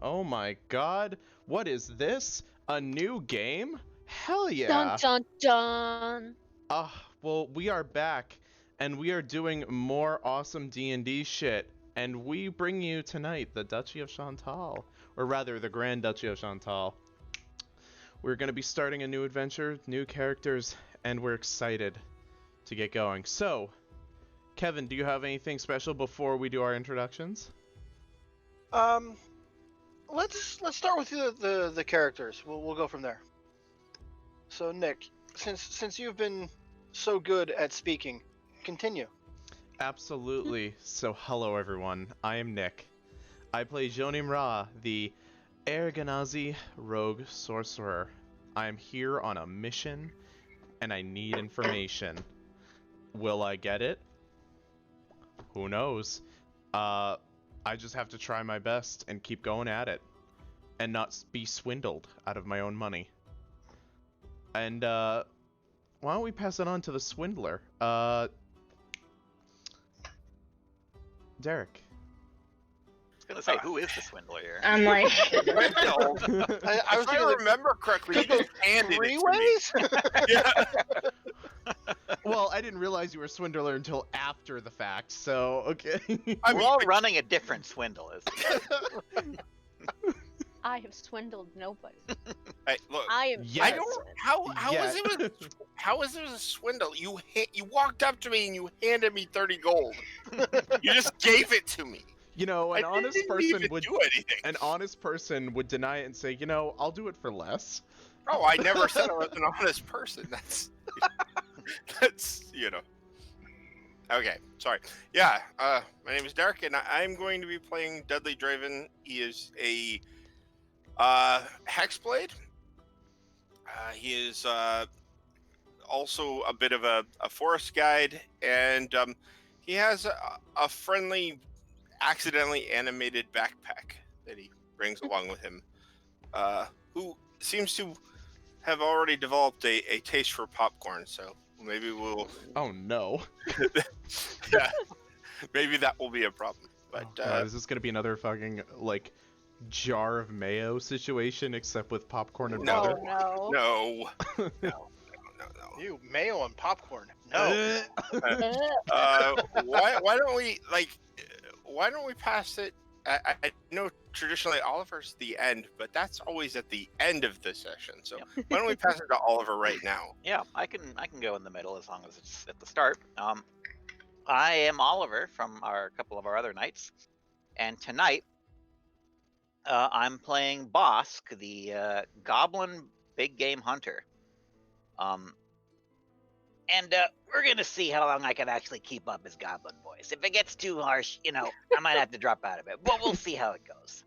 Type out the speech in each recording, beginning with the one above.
Oh my god, what is this? A new game? Hell Dun yeah! dun dun. Well, we are back, and we are doing more awesome D&D shit, and we bring you tonight the Duchy of Shantal, or rather, the Grand Duchy of Shantal. We're gonna be starting a new adventure, new characters, and we're excited to get going. So, Kevin, do you have anything special before we do our introductions? Let's start with the characters. We'll go from there. So Nick, since you've been so good at speaking, continue. Absolutely. So, hello everyone. I am Nick. I play Jonim Ra, the Erganazi rogue sorcerer. I'm here on a mission, and I need information. Will I get it? Who knows? I just have to try my best and keep going at it, and not be swindled out of my own money. And, why don't we pass it on to the swindler? Derek. I was gonna say, who is the swindler here? I'm like, Swindle. I was If I thinking remember correctly, you just handed three it to me. ways. Yeah. Well, I didn't realize you were a swindler until after the fact, so okay. I We're mean, all running a different swindle, isn't it? I have swindled nobody. hey, look. I am. Yes. I don't. How Yeah. was it a swindle? You walked up to me and you handed me 30 gold. You just gave it to me. You know, an I honest didn't person even would do anything. an honest person would deny it and say, you know, I'll do it for less. Oh, I never said I was an honest person. That's Okay, sorry. Yeah, my name is Derek, and I'm going to be playing Dudley Draven. He is a hexblade. He is also a bit of a forest guide, and he has a friendly, accidentally animated backpack that he brings along with him, who seems to have already developed a taste for popcorn, so maybe we'll... Oh no. Yeah, maybe that will be a problem. But Oh, God, is this gonna be another fucking, like, jar of mayo situation, except with popcorn and No. butter? Oh no. no. You mayo and popcorn. No. Why don't we pass it? I know traditionally Oliver's the end, but that's always at the end of the session. So why don't we pass it to Oliver right now? Yeah, I can go in the middle as long as it's at the start. I am Oliver from a couple of our other nights, and tonight I'm playing Bosk, the goblin big game hunter. And we're gonna see how long I can actually keep up his goblin voice. If it gets too harsh, I might have to drop out of it. But we'll see how it goes.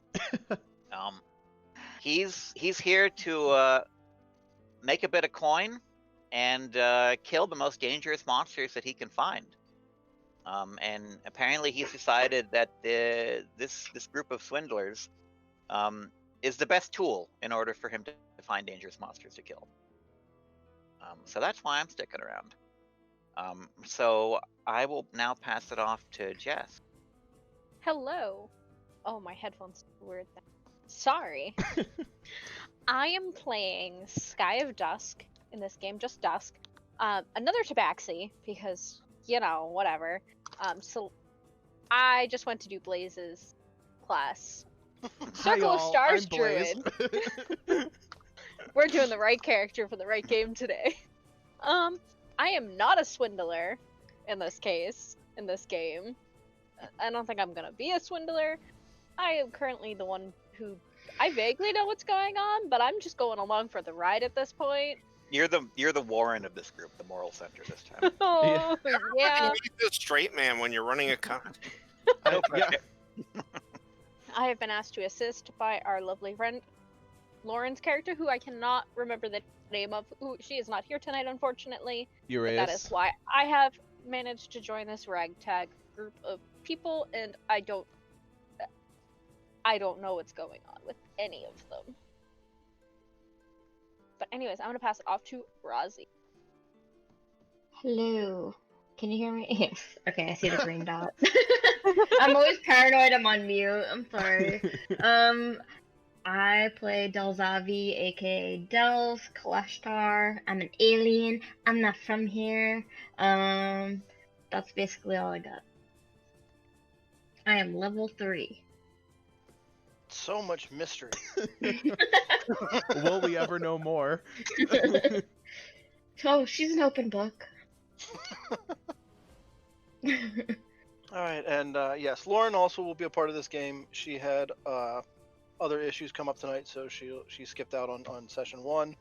He's here to make a bit of coin and kill the most dangerous monsters that he can find. And apparently, he's decided that this group of swindlers is the best tool in order for him to find dangerous monsters to kill. So that's why I'm sticking around. So I will now pass it off to Jess. Hello. Oh, my headphones are weird. Sorry. I am playing Sky of Dusk in this game, just Dusk. Another Tabaxi, because, whatever. So I just went to do Blaze's class. Circle of Stars Druid. We're doing the right character for the right game today. I am not a swindler in this game. I don't think I'm gonna be a swindler. I am currently the one who I vaguely know what's going on, but I'm just going along for the ride at this point. You're the Warren of this group, the moral center this time. Oh, yeah. You need the straight man when you're running a con. Yeah. I have been asked to assist by our lovely friend Lauren's character, who I cannot remember the name of. She is not here tonight, unfortunately. But that is why I have managed to join this ragtag group of people, and I don't know what's going on with any of them. But anyways, I'm gonna pass it off to Rozzy. Hello. Can you hear me? Yes. Okay, I see the green dot. I'm always paranoid I'm on mute. I'm sorry. I play Delzavi, aka Dels, Kalashtar. I'm an alien. I'm not from here. That's basically all I got. I am level 3. So much mystery. Will we ever know more? Oh, she's an open book. Alright, and yes, Lauren also will be a part of this game. She had other issues come up tonight, so she skipped out on session 1.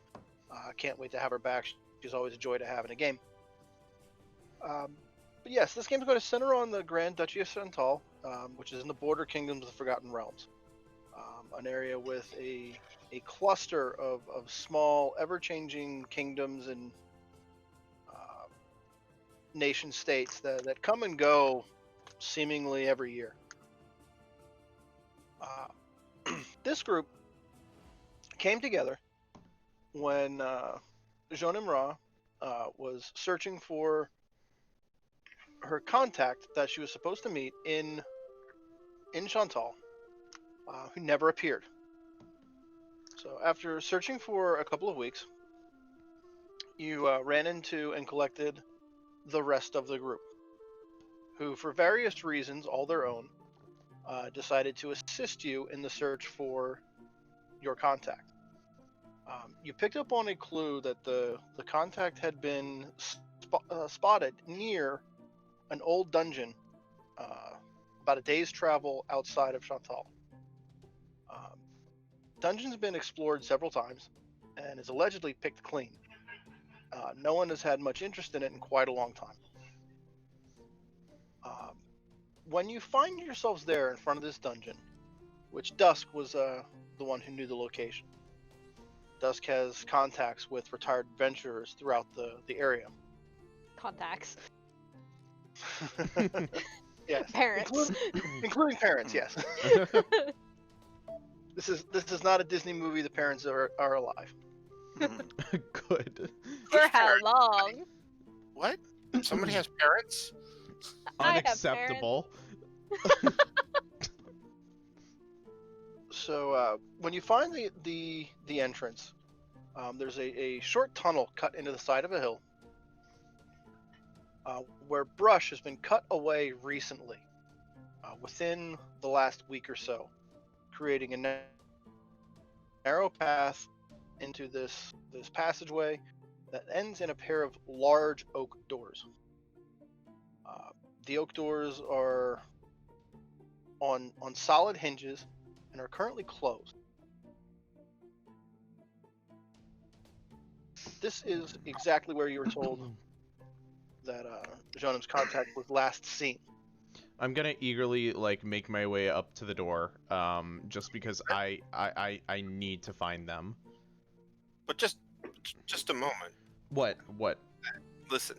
Can't wait to have her back. She's always a joy to have in a game. But yes, this game is going to center on the Grand Duchy of Shantal, which is in the border kingdoms of the Forgotten Realms. An area with a cluster of small, ever-changing kingdoms and nation states that come and go seemingly every year. This group came together when Jean Imra was searching for her contact that she was supposed to meet in Shantal, who never appeared. So after searching for a couple of weeks, you ran into and collected the rest of the group, who, for various reasons, all their own, decided to assist you in the search for your contact. You picked up on a clue that the contact had been spotted near an old dungeon about a day's travel outside of Shantal. Dungeon's been explored several times and is allegedly picked clean. No one has had much interest in it in quite a long time. When you find yourselves there in front of this dungeon, which Dusk was the one who knew the location. Dusk has contacts with retired adventurers throughout the area. Contacts. Yes. Parents. Including parents, yes. This is not a Disney movie. The parents are alive. Good. For how long? What? Somebody has parents? I have Unacceptable. So when you find the entrance, there's a short tunnel cut into the side of a hill where brush has been cut away recently, within the last week or so, creating a narrow path into this passageway that ends in a pair of large oak doors. The oak doors are on solid hinges and are currently closed. This is exactly where you were told that Jeanne's contact was last seen. I'm gonna eagerly make my way up to the door, just because I need to find them. But just a moment. What? Listen,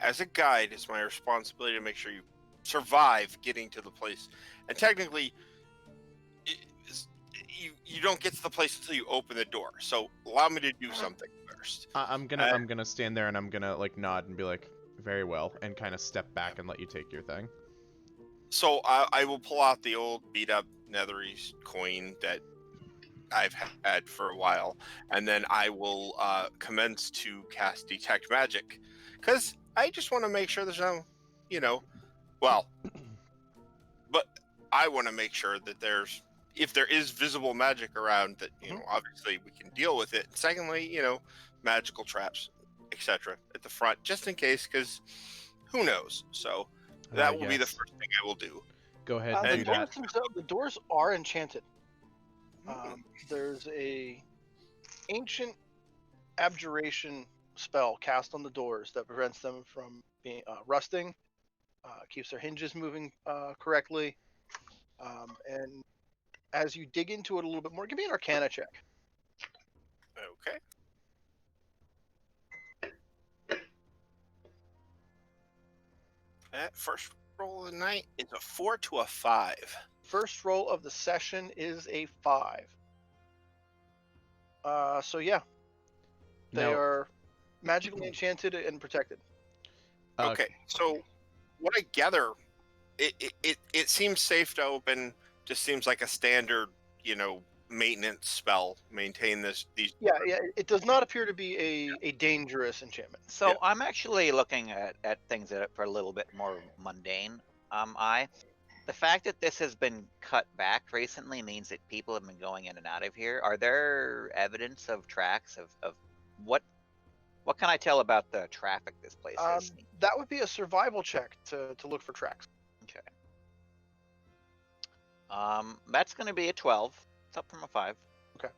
as a guide, it's my responsibility to make sure you survive getting to the place. And technically, you don't get to the place until you open the door. So allow me to do something first. I'm gonna stand there and I'm gonna nod and be like, very well, and kind of step back and let you take your thing. So I will pull out the old beat up Netherese coin that I've had for a while, and then I will commence to cast Detect Magic, because I just want to make sure there's no, but I want to make sure that if there is visible magic around, that obviously we can deal with it. Secondly, magical traps, etc. at the front, just in case, because who knows. So that will be the first thing I will do. Go ahead and do that. The doors are enchanted. There's a ancient abjuration spell cast on the doors that prevents them from being rusting, keeps their hinges moving correctly, and as you dig into it a little bit more, give me an Arcana check. Okay. That first roll of the night is a 4 to a 5. First roll of the session is a 5. So yeah, they are magically enchanted and protected. Okay, so what I gather, it seems safe to open. Just seems like a standard, maintenance spell. Maintain these. Yeah. It does not appear to be a dangerous enchantment. So I'm actually looking at things that are a little bit more mundane. The fact that this has been cut back recently means that people have been going in and out of here. Are there evidence of tracks of what can I tell about the traffic this place is? That would be a survival check to look for tracks. Okay. That's going to be a 12. It's up from a 5. Okay.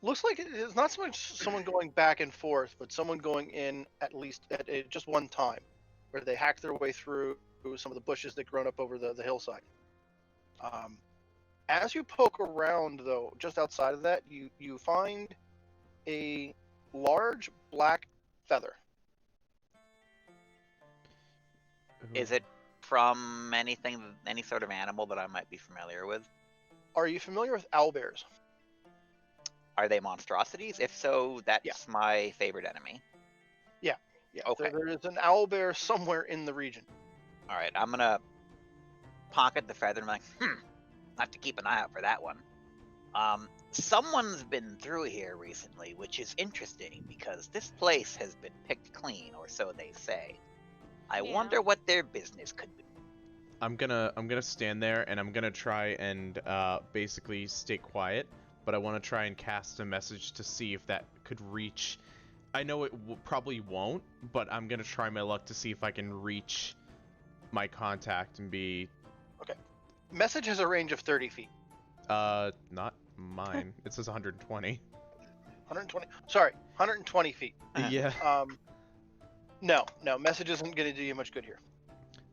Looks like it is not so much someone going back and forth, but someone going in at least at just one time, where they hack their way through some of the bushes that grown up over the hillside. As you poke around, though, just outside of that, you find a large black feather. Is it from any sort of animal that I might be familiar with? Are you familiar with owlbears? Are they monstrosities? If so, that's Yeah. my favorite enemy. Yeah. Okay. There is an owlbear somewhere in the region. All right, I'm gonna pocket the feather and be like, I have to keep an eye out for that one. Someone's been through here recently, which is interesting because this place has been picked clean, or so they say. I Yeah. wonder what their business could be. I'm gonna stand there and I'm gonna try and basically stay quiet, but I want to try and cast a message to see if that could reach. I know it probably won't, but I'm gonna try my luck to see if I can reach my contact and be. Message has a range of 30 feet. Not mine. It says 120. 120. Sorry, 120 feet. Yeah. No. Message isn't gonna do you much good here.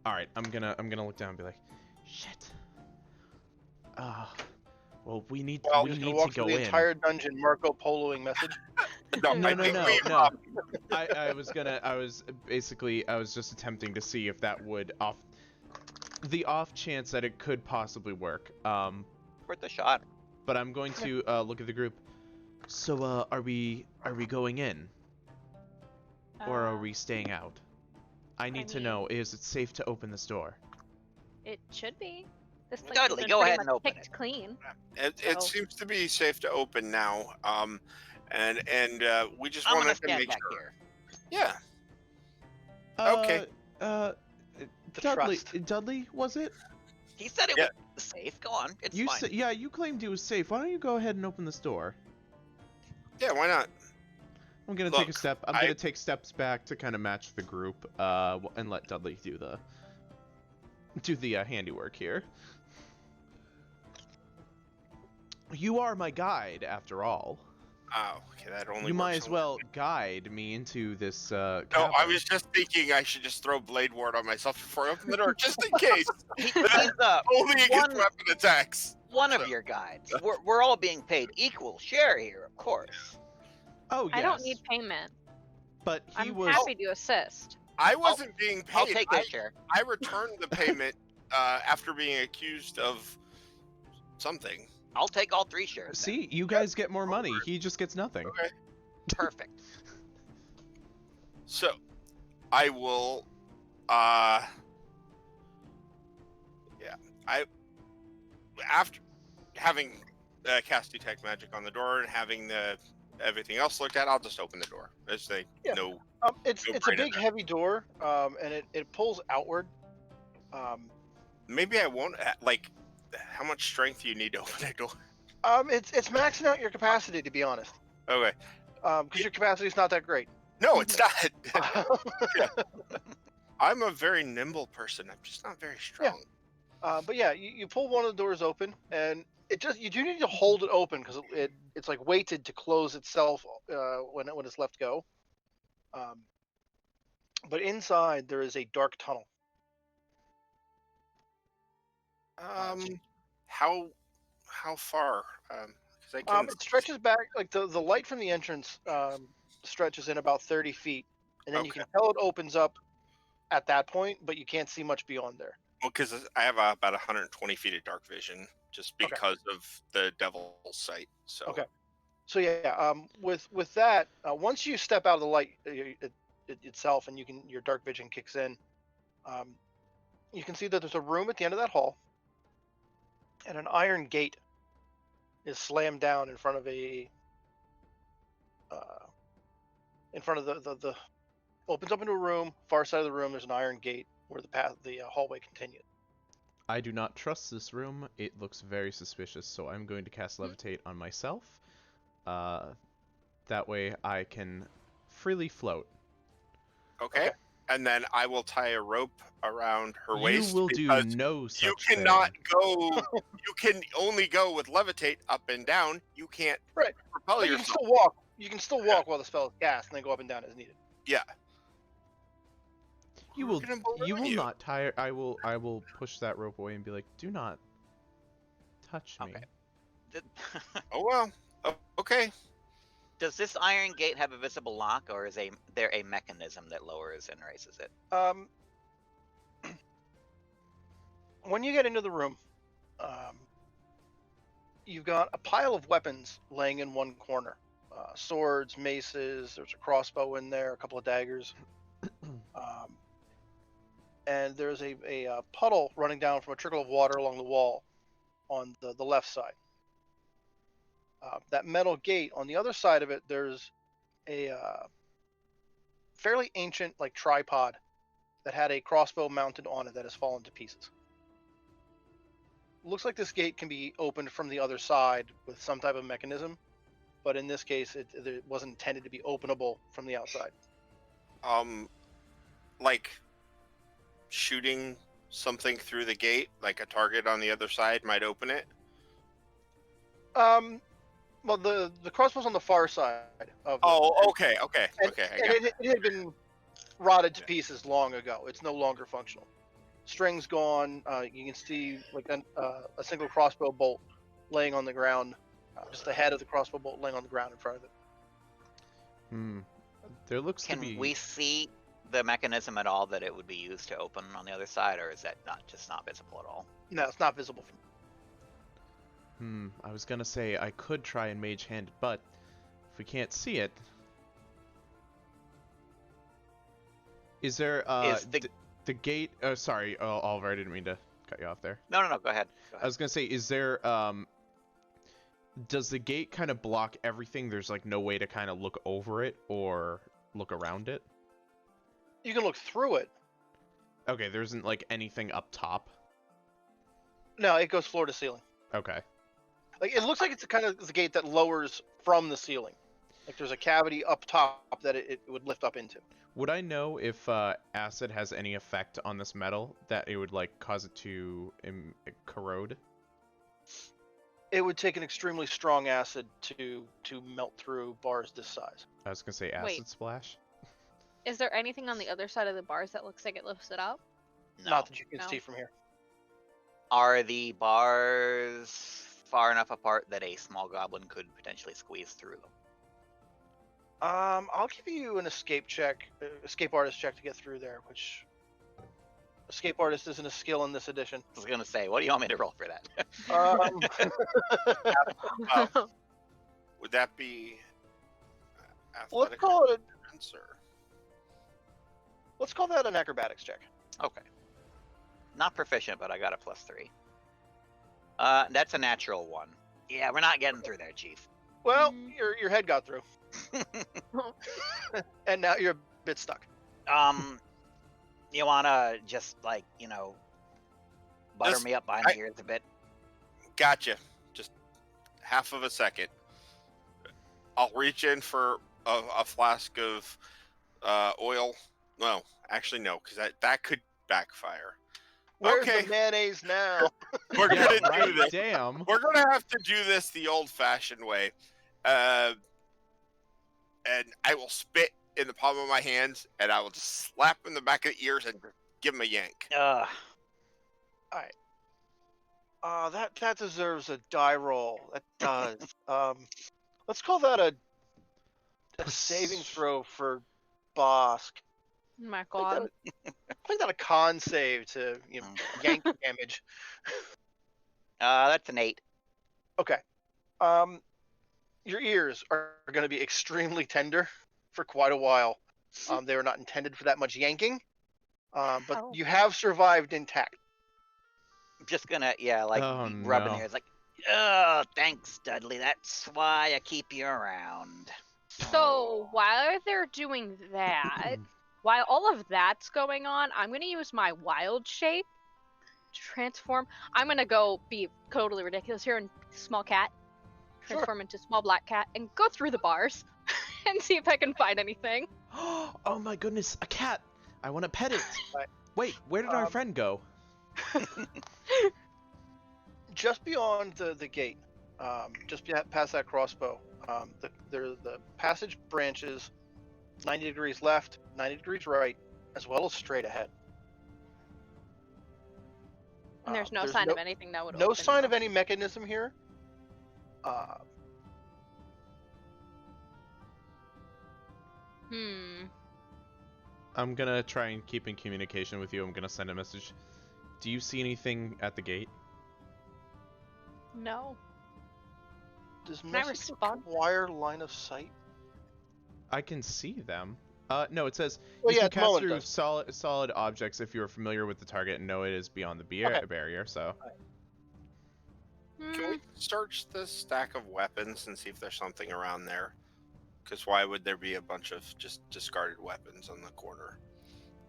All right. I'm gonna look down and be like, shit. Well, we need Well, we just need gonna to walk through go the in. entire dungeon, Marco Poloing message. No, No, I no, think no, we- no. I was just attempting to see if that would the off chance that it could possibly work. Worth a shot. But I'm going to look at the group. So, are we going in or are we staying out? I need to know. Is it safe to open this door? It should be. This place Dudley, has been go pretty ahead and much open picked it. clean. It So- seems to be safe to open now. And we just I'm gonna wanted to stand make back sure. here. Yeah. Okay. The Dudley, trust. Dudley, was it? He said it Yeah. was safe. Go on. It's You fine. yeah, you claimed it was safe. Why don't you go ahead and open this door? Yeah, why not? I'm gonna take a Look, step. I'm gonna take steps back to kind of match the group, and let Dudley do the handiwork here. You are my guide, after all. Oh, okay, that only. You might works as well guide me into this. No, I cavern. was just thinking I should just throw Blade Ward on myself before I open the door, just in case. He's Only against one- weapon attacks. one of your guides. We're all being paid equal share here, of course. Oh yes. I don't need payment. But he I'm was. happy to assist. I wasn't being paid. I'll take his share. I returned the payment after being accused of something. I'll take all 3 shares. then. See, you guys get more money. He just gets nothing. Okay. Perfect. So, I will. After having cast detect magic on the door and having everything else looked at, I'll just open the door. As they Yeah. know. It's No a brainer big, there. heavy door, and it pulls outward. Maybe I won't. Like, how much strength do you need to open a door? It's maxing out your capacity, to be honest. Okay. Because your capacity is not that great. No, it's not. I'm a very nimble person. I'm just not very strong. But yeah, you pull one of the doors open, and you do need to hold it open because it's like weighted to close itself when it's left go. But inside there is a dark tunnel. How far? 'Cause I can. It stretches back, like the light from the entrance stretches in about 30 feet, and then you Okay. can tell it opens up at that point, but you can't see much beyond there. Well, because I have about 120 feet of dark vision, just Okay. because of the devil's sight. So. Okay. So yeah, with that, once you step out of the light itself, and your dark vision kicks in, you can see that there's a room at the end of that hall, and an iron gate is slammed down in front of the opens up into a room. Far side of the room, there's an iron gate where the hallway continues. I do not trust this room. It looks very suspicious, so I'm going to cast Levitate on myself. That way I can freely float. Okay. And then I will tie a rope around her waist. You will do because no such You thing. cannot go. You can only go with levitate up and down. You can't Right. propel But you can yourself. still walk. You can still walk while the spell is cast, and then go up and down as needed. Yeah. You We're will. gonna balloon You will not tire. I will push that rope away and be like, "Do not touch me. Okay. Did- Oh well. Oh, okay. Does this iron gate have a visible lock, or is there a mechanism that lowers and raises it? When you get into the room, you've got a pile of weapons laying in one corner. Swords, maces, there's a crossbow in there, a couple of daggers. And there's a puddle running down from a trickle of water along the wall on the left side. That metal gate, on the other side of it, there's a fairly ancient like tripod that had a crossbow mounted on it that has fallen to pieces. Looks like this gate can be opened from the other side with some type of mechanism, but in this case, it wasn't intended to be openable from the outside. Like shooting something through the gate, like a target on the other side might open it. Well, the crossbow's on the far side of. Okay. I got It had been rotted to pieces long ago. It's no longer functional. String's gone. You can see like a single crossbow bolt laying on the ground, just the head of the crossbow bolt laying on the ground in front of it. There looks to be. Can we see the mechanism at all that it would be used to open on the other side, or is that not visible at all? No, it's not visible from. I was gonna say I could try and mage hand it, but if we can't see it, is there Is the gate? Sorry, Oliver, I didn't mean to cut you off there. No, go ahead. I was gonna say, is there does the gate kind of block everything? There's like no way to kind of look over it or look around it? You can look through it. Okay, there isn't like anything up top. No, it goes floor to ceiling. Okay. Like it looks like it's the gate that lowers from the ceiling. Like there's a cavity up top that it would lift up into. Would I know if acid has any effect on this metal that it would like cause it to corrode? It would take an extremely strong acid to melt through bars this size. I was gonna say acid Wait. splash. Is there anything on the other side of the bars that looks like it lifts it up? No. Not that you can No. see from here. Are the bars far enough apart that a small goblin could potentially squeeze through them? I'll give you an escape artist check to get through there, which escape artist isn't a skill in this edition. I was gonna say, what do you want me to roll for that? Would that be let's athletic call it defense, or? let's call that an acrobatics check. Okay. Not proficient, but I got a +3. That's a natural 1. Yeah, we're not getting through there, Chief. Well, your head got through, and now you're a bit stuck. You wanna just like, butter Just- me up behind the ears a bit? Gotcha. Just half of a second. I'll reach in for a flask of oil. No, actually no, because that could backfire. Where's Okay. the mayonnaise now? We're gonna do Right, this. damn. We're gonna have to do this the old-fashioned way. And I will spit in the palm of my hands, and I will just slap him in the back of the ears and give him a yank. That deserves a die roll. That does. Let's call that a saving throw for Bosk. Oh my god. Make that a con save to yank damage. That's an 8. Okay. Your ears are going to be extremely tender for quite a while. They were not intended for that much yanking, but Oh. you have survived intact. I'm just gonna, Oh, rubbing no. ears, like, oh, thanks, Dudley. That's why I keep you around. So while they're doing that, while all of that's going on, I'm gonna use my wild shape to transform. I'm gonna go be totally ridiculous here and small cat, transform into small black cat, and go through the bars and see if I can find anything. Oh my goodness, a cat! I want to pet it. Right. Wait, where did our friend go? Just beyond the gate, just past that crossbow, the passage branches 90 degrees left, 90 degrees right, as well as straight ahead. And there's no sign of anything that would no open sign though. of any mechanism here. I'm gonna try and keep in communication with you. I'm gonna send a message. Do you see anything at the gate? No. Does I message respond? require line of sight? I can see them. No, it says Well, you yeah, can at the cast moment it through does. solid objects if you are familiar with the target and know it is beyond the Okay. barrier. So Can we search the stack of weapons and see if there's something around there? Because why would there be a bunch of just discarded weapons on the corner?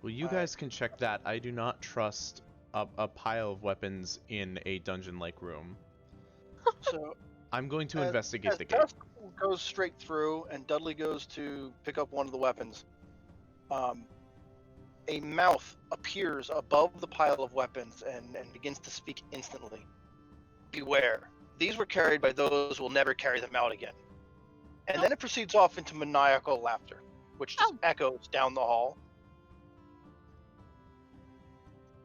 well, you guys can check that. I do not trust a pile of weapons in a dungeon-like room. So I'm going to as investigate the gate. Dusk goes straight through, and Dudley goes to pick up one of the weapons. A mouth appears above the pile of weapons and begins to speak instantly. Beware. These were carried by those who will never carry them out again. And then it proceeds off into maniacal laughter, which just echoes down the hall.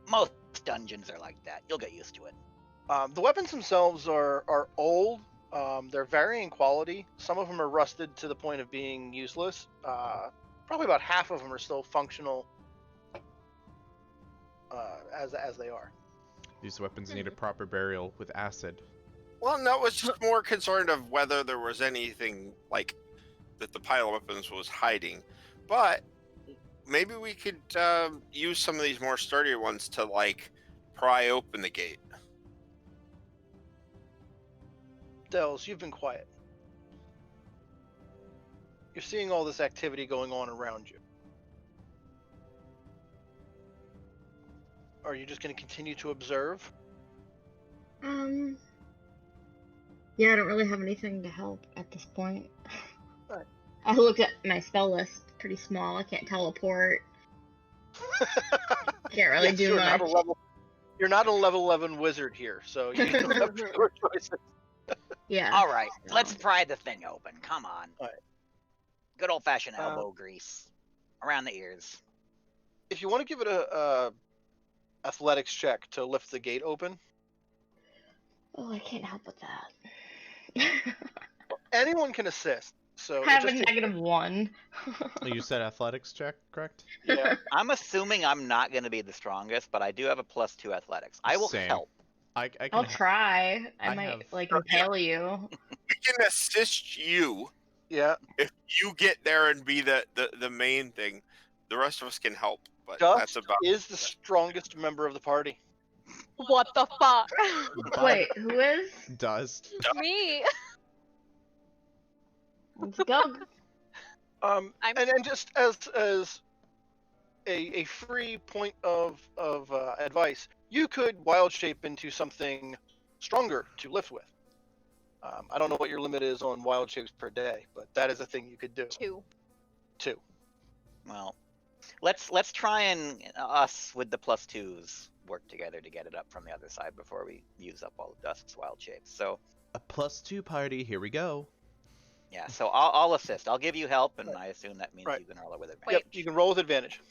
Most dungeons are like that. You'll get used to it. The weapons themselves are old. They're varying quality. Some of them are rusted to the point of being useless. Probably about half of them are still functional as they are. These weapons need a proper burial with acid. Well, no, I was just more concerned of whether there was anything like that the pile of weapons was hiding. But maybe we could use some of these more sturdier ones to like pry open the gate. Dells, you've been quiet. You're seeing all this activity going on around you. Are you just going to continue to observe? Yeah, I don't really have anything to help at this point. Alright. I looked at my spell list, pretty small. I can't teleport. Can't really do much. You're not a level 11 wizard here, so you don't have your choices. Yeah. All right, let's pry the thing open. Come on. All right. Good old-fashioned elbow grease around the ears. If you want to give it a athletics check to lift the gate open. Oh, I can't help with that. Anyone can assist. So I have a -1. You said athletics check, correct? Yeah. I'm assuming I'm not going to be the strongest, but I do have a +2 athletics. I will Same. help. I can I'll try. I I might have- like impale you. We can assist you Yeah. if you get there and be the main thing. The rest of us can help, but Dust that's about is the strongest member of the party. What the fuck? Wait, who is? Dust. Me. Let's go. And just as a free point of advice, you could wild shape into something stronger to lift with. I don't know what your limit is on wild shapes per day, but that is a thing you could do. 2. Well, let's try and us with the +2s work together to get it up from the other side before we use up all of Dusk's wild shapes. So A +2 party. Here we go. yeah, so I'll assist. I'll give you help, and I assume that means Right. you can roll it with advantage. Yep, you can roll with advantage.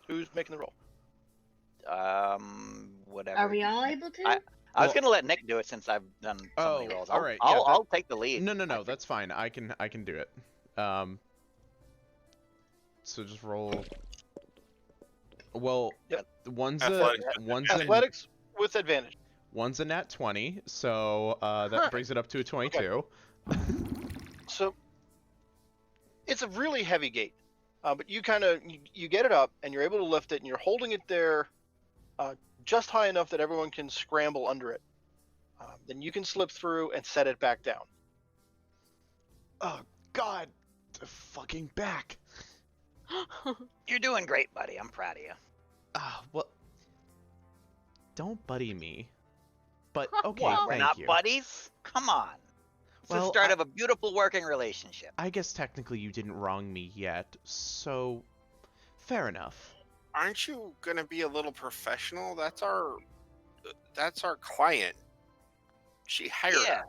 Who's making the roll? Whatever. Are we all able to? I was gonna let Nick do it since I've done so many Oh, rolls. all right, yeah, I'll take the lead. No, that's fine. I can do it. So just roll. Well, Yep. one's Athletics. Athletics with advantage. one's a nat 20, so that brings it up to a 22. So it's a really heavy gate, but you kind of you get it up and you're able to lift it and you're holding it there just high enough that everyone can scramble under it. Then you can slip through and set it back down. Oh God, the fucking back. You're doing great, buddy. I'm proud of you. Well, don't buddy me. But okay, What? We're thank not you. buddies? Come on. It's the Well, start of a beautiful working relationship. I guess technically you didn't wrong me yet, so fair enough. Aren't you gonna be a little professional? That's our client. She hired Yeah. us.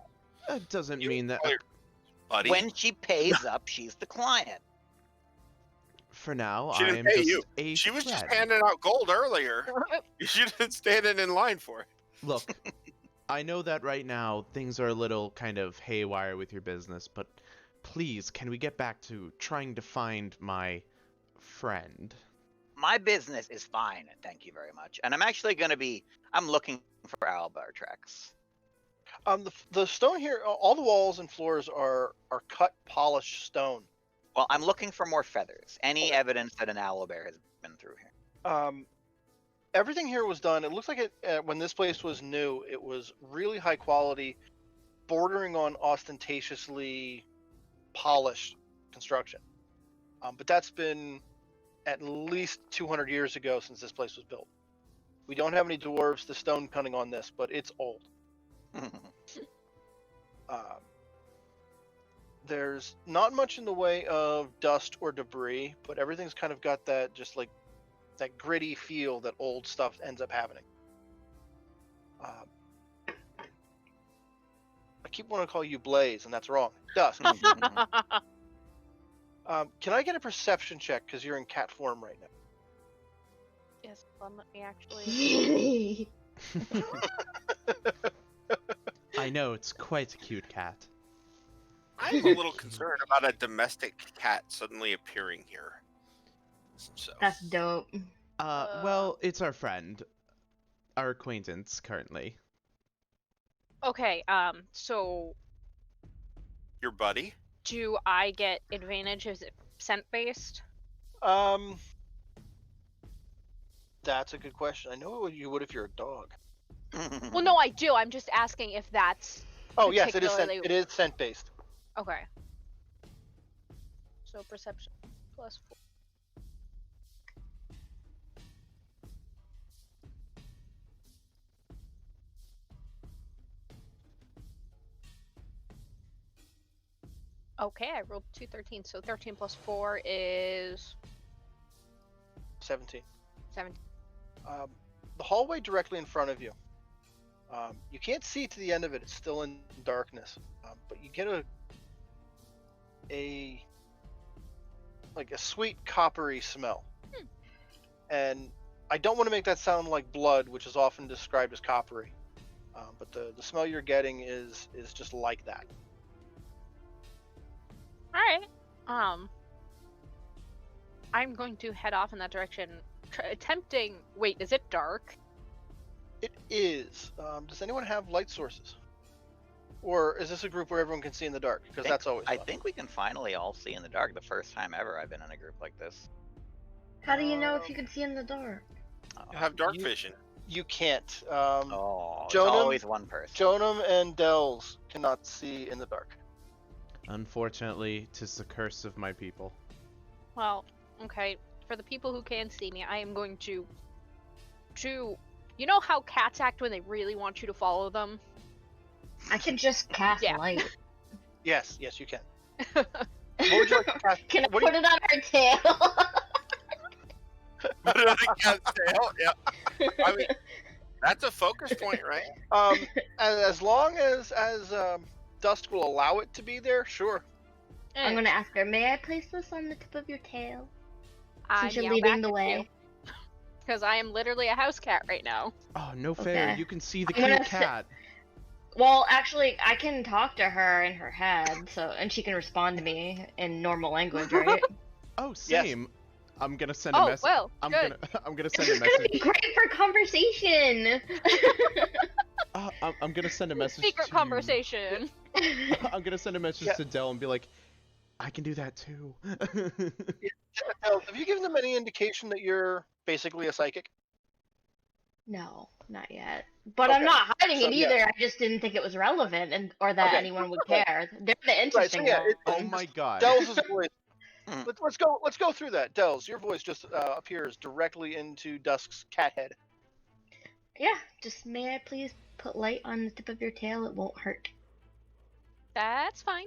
That doesn't You mean that. hired- buddy. When she pays up, she's the client. For now, She I didn't am pay just you. a She was just threat. handing out gold earlier. You should have standing in line for it. Look, I know that right now things are a little kind of haywire with your business, but please, can we get back to trying to find my friend? My business is fine, thank you very much. And I'm actually going to be. I'm looking for owlbear tracks. The stone here, all the walls and floors are cut, polished stone. Well, I'm looking for more feathers. Any evidence that an owlbear has been through here? Everything here was done. It looks like it when this place was new. It was really high quality, bordering on ostentatiously polished construction. But that's been at least 200 years ago since this place was built. We don't have any dwarves to stone cutting on this, but it's old. There's not much in the way of dust or debris, but everything's kind of got that just like that gritty feel that old stuff ends up having. I keep wanting to call you Blaze, and that's wrong. Dust. Can I get a perception check because you're in cat form right now? Yes, let me actually. I know, it's quite a cute cat. I'm a little concerned about a domestic cat suddenly appearing here. So. That's dope. Well, it's our friend. Our acquaintance, currently. Okay, so Your buddy? do I get advantage? Is it scent-based? That's a good question. I know you would if you're a dog. Well, no, I do. I'm just asking if that's... Oh yes, it is. particularly- It is scent based. Okay. So perception plus 4. Okay, I rolled 2 13, so 13 plus 4 is 17. 17. The hallway directly in front of you. You can't see to the end of it; it's still in darkness. But you get a sweet coppery smell. And I don't want to make that sound like blood, which is often described as coppery. But the smell you're getting is just like that. Alright. I'm going to head off in that direction, attempting... Wait, is it dark? It is. Does anyone have light sources? Or is this a group where everyone can see in the dark? Because that's always I fun. think we can finally all see in the dark. The first time ever I've been in a group like this. How do you know if you can see in the dark? You have dark You- vision. You can't. Oh, it's Jonam- always one person. Jonam and Dells cannot see in the dark. Unfortunately, 'tis the curse of my people. Well, okay. For the people who can see me, I am going to... You know how cats act when they really want you to follow them? I can just cast Yeah. light. Yes, you can. What would you like to cast? Can I What do put it on her tail? Put it on the cat's tail. Yeah. I mean, that's a focus point, right? As long as Dust will allow it to be there, sure. I'm gonna ask her, may I place this on the tip of your tail? I Since you're meow leading back the at way. you. Because I am literally a house cat right now. Oh, no fair. Okay. You can see the I'm gonna cute cat. Well, actually, I can talk to her in her head, and she can respond to me in normal language, right? Oh, Yes. same. I'm gonna send a Oh, message. well, I'm good. gonna This send a is gonna be message. great for conversation. I'm gonna send a message. Secret to... conversation. I'm gonna send a message Yeah. to Dell and be like, I can do that too. Dells, have you given them any indication that you're basically a psychic? No, not yet. But Okay, I'm not hiding so, it yeah. either. I just didn't think it was relevant, or that Okay. anyone would care. They're the Right. So interesting yeah, ones. Oh my god. Dells' voice. Hmm. Let's go through that. Dells, your voice just appears directly into Dusk's cat head. Yeah, just may I please put light on the tip of your tail? It won't hurt. That's fine.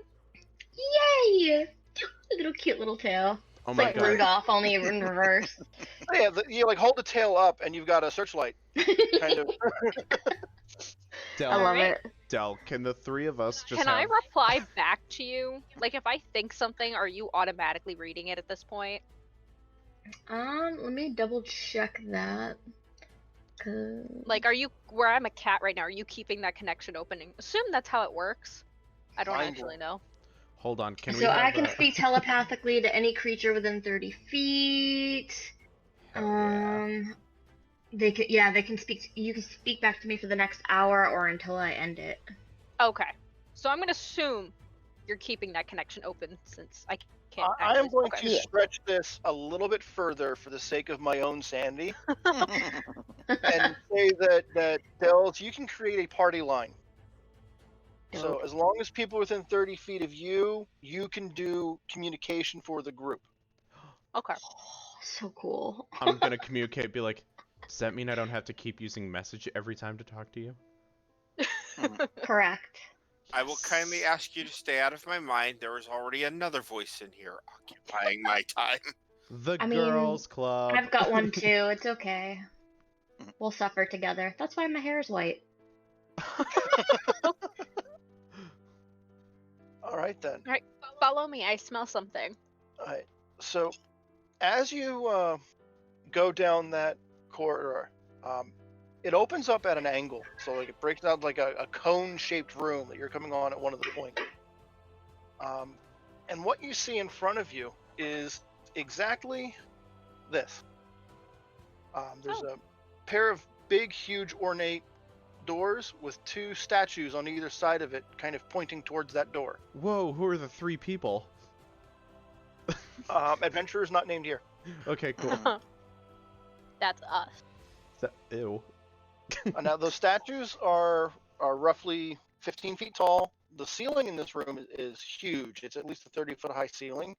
Yay! Little cute little tail. Oh It's my like god. Rudolph, only in reverse. Yeah, you like hold the tail up and you've got a searchlight. Kind of. Dell, I love Alright. it. Dell, can the three of us just Can I have... reply back to you? Like, if I think something, are you automatically reading it at this point? Let me double check that. Like, are you where I'm a cat right now? Are you keeping that connection opening? Assume that's how it works. I don't Mind actually blown. know. Hold on, can we So have I can speak telepathically to any creature within 30 feet. Hell yeah. They can speak. You can speak back to me for the next hour or until I end it. Okay, so I'm gonna assume you're keeping that connection open since I can't. I am Actually... going okay. to stretch this a little bit further for the sake of my own sanity and say that Dells, you can create a party line. So Dope. as long as people are within 30 feet of you, you can do communication for the group. Okay. Oh, so cool. I'm gonna communicate, be like, does that mean I don't have to keep using message every time to talk to you? Correct. I will kindly ask you to stay out of my mind. There is already another voice in here occupying my time. The I mean, girls club. I've got one too. It's okay. We'll suffer together. That's why my hair is white. All right then. All right, follow me. I smell something. All right. So as you go down that corridor, it opens up at an angle. So like it breaks out like a cone-shaped room that you're coming on at one of the points. And what you see in front of you is exactly this. There's a pair of big, huge, ornate doors with two statues on either side of it, kind of pointing towards that door. Whoa, who are the three people? Adventurers not named here. Okay, cool. That's us. Ew. Now those statues are roughly 15 feet tall. The ceiling in this room is huge. It's at least a 30-foot high ceiling.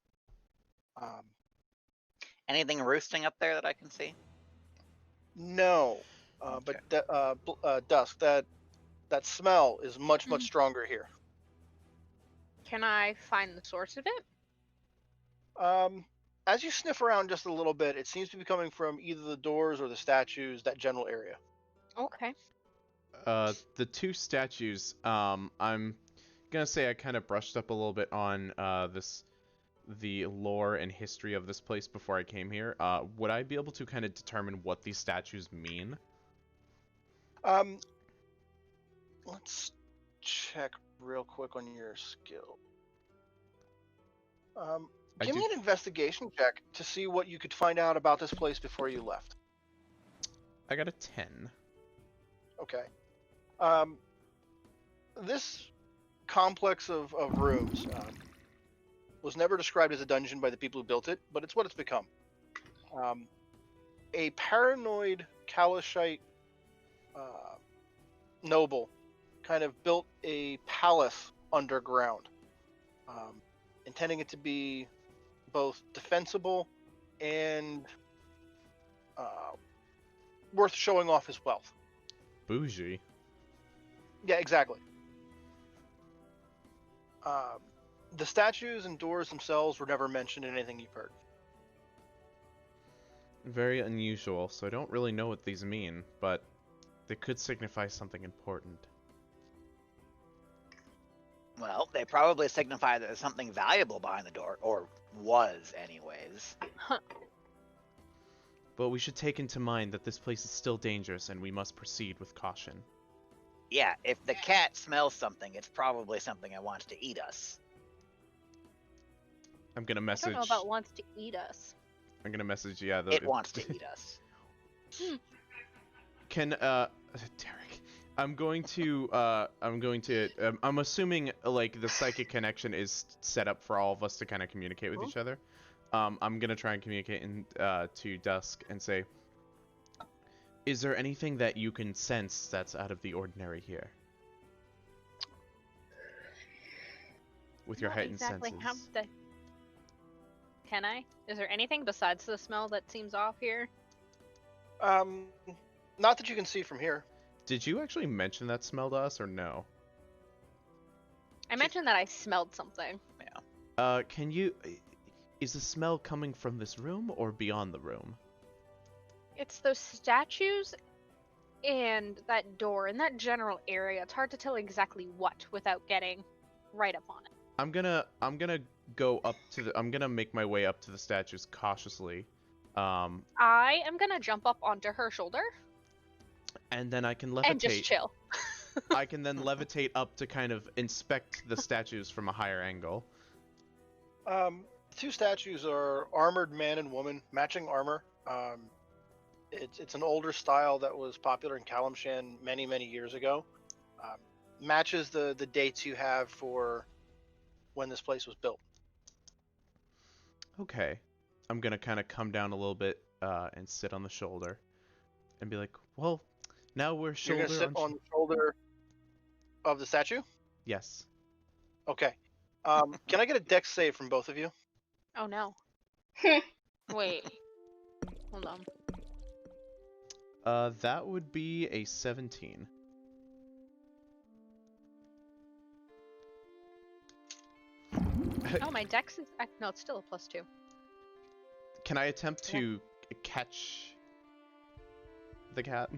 Anything roosting up there that I can see? No, Okay. but Dusk, that smell is much stronger here. Can I find the source of it? As you sniff around just a little bit, it seems to be coming from either the doors or the statues, that general area. Okay. The two statues, I'm gonna say I kind of brushed up a little bit on the lore and history of this place before I came here. Would I be able to kind of determine what these statues mean? Let's check real quick on your skill. Give me an investigation check to see what you could find out about this place before you left. I got a 10. Okay. This complex of rooms was never described as a dungeon by the people who built it, but it's what it's become. A paranoid Kalashite noble kind of built a palace underground, intending it to be both defensible and worth showing off his wealth. Bougie. Yeah, exactly. The statues and doors themselves were never mentioned in anything you've heard. Very unusual, so I don't really know what these mean, but they could signify something important. Well, they probably signify that there's something valuable behind the door, or was anyways. But we should take into mind that this place is still dangerous and we must proceed with caution. Yeah, if the cat smells something, it's probably something that wants to eat us. I'm gonna I message. don't know about wants to eat us. I'm gonna message. Yeah, It wants to eat us. Can Derek? I'm assuming like the psychic connection is set up for all of us to kind of communicate with each other. I'm gonna try and communicate to Dusk and say, is there anything that you can sense that's out of the ordinary here? With your Not heightened exactly senses. Can I? Is there anything besides the smell that seems off here? Not that you can see from here. Did you actually mention that smell to us or no? I mentioned that I smelled something. Can you? Is the smell coming from this room or beyond the room? It's those statues and that door in that general area. It's hard to tell exactly what without getting right up on it. I'm gonna go up to the. I'm gonna make my way up to the statues cautiously, I am gonna jump up onto her shoulder And then I can and just levitate. chill. I can then levitate up to kind of inspect the statues from a higher angle. Two statues are armored man and woman, matching armor. It's an older style that was popular in Kalimshan many years ago. Matches the dates you have for when this place was built. Okay. I'm gonna kind of come down a little bit and sit on the shoulder and be like, well, now we're You're shoulder gonna sit on on the shoulder of the statue. Yes. Okay. Can I get a dex save from both of you? Oh no. Wait. Hold on. That would be a 17. Oh, my dex is. No, it's still a +2. Can I attempt to catch the cat?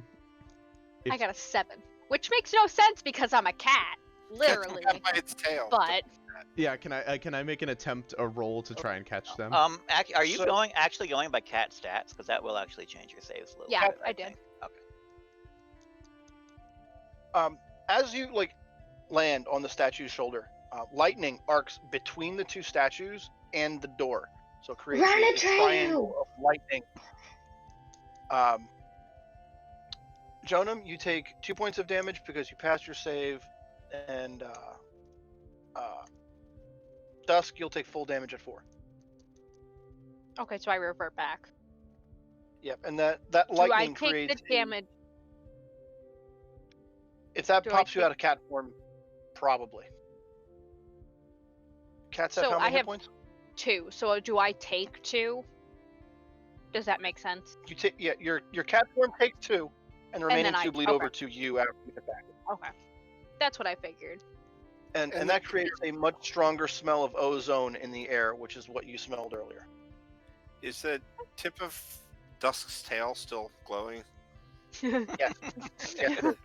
I got a 7, which makes no sense because I'm a cat, literally. Catch it by its tail. But Yeah, can I make an attempt, a roll to try and catch them? Are you So- actually going by cat stats? Because that will actually change your saves a little Yeah, bit. I did. think. Okay. As you land on the statue's shoulder, lightning arcs between the two statues and the door, so it creates Run a it, triangle of lightning. Jonam, you take 2 points of damage because you passed your save, and Dusk, you'll take full damage at 4. okay, so I revert back. Yep, and that Do I lightning take creates the damage? If that do I pops you take- out of cat form, probably. Cats have So how I many hit have- points? 2. So do I take 2? Does that make sense? You take your cat form takes 2, and the remaining then 2 I- bleed okay. over to you after you get back. Okay. That's what I figured. And that creates a much stronger smell of ozone in the air, which is what you smelled earlier. Is the tip of Dusk's tail still glowing? Yes, it is.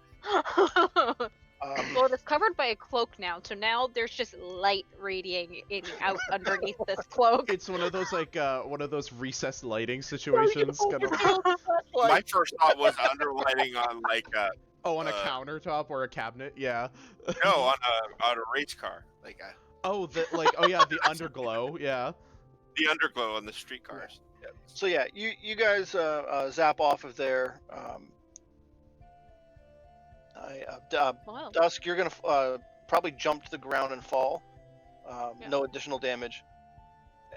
Well, it is covered by a cloak now, so now there's just light radiating out underneath this cloak. It's one of those one of those recessed lighting situations. Kind of, My first thought was underlighting on on a countertop or a cabinet. Yeah. no, on a race car, the underglow. Yeah. the underglow on the street cars. Yep. So yeah, you guys zap off of there. Wow. Dusk, you're gonna probably jump to the ground and fall. Yeah. No additional damage.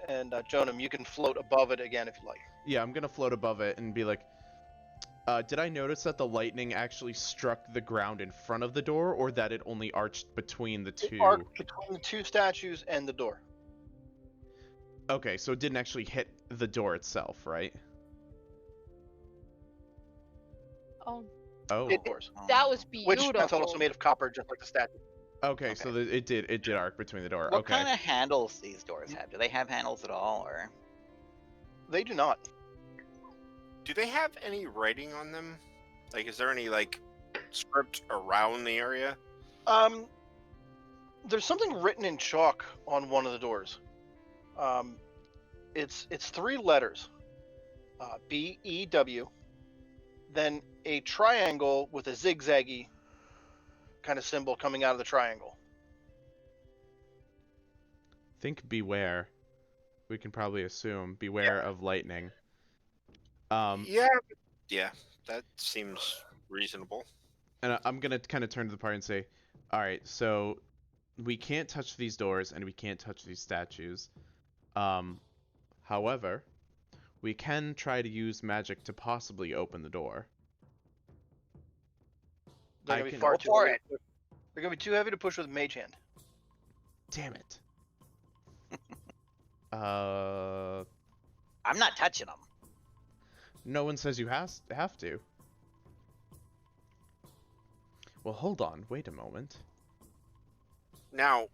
And Jonam, you can float above it again if you like. Yeah, I'm gonna float above it and be like, did I notice that the lightning actually struck the ground in front of the door, or that it only arched between the two? It arced between the two statues and the door. Okay, so it didn't actually hit the door itself, right? Oh, Oh. It doors. that was Which beautiful. that's also made of copper, just like the statue. Okay, so it did arc between the door. What Okay. kind of handles these doors have? Do they have handles at all, or? They do not. Do they have any writing on them? Like, is there any script around the area? There's something written in chalk on one of the doors. It's 3 letters. B-E-W. Then a triangle with a zigzaggy kind of symbol coming out of the triangle. Think beware. We can probably assume beware of lightning. Yeah, that seems reasonable. And I'm gonna kind of turn to the party and say, all right, so we can't touch these doors and we can't touch these statues. However, we can try to use magic to possibly open the door. They're I gonna be can- far Go too for heavy. They're gonna be too heavy to push with mage hand. Damn it. I'm not touching them. No one says you have to. Well, hold on. Wait a moment. Now,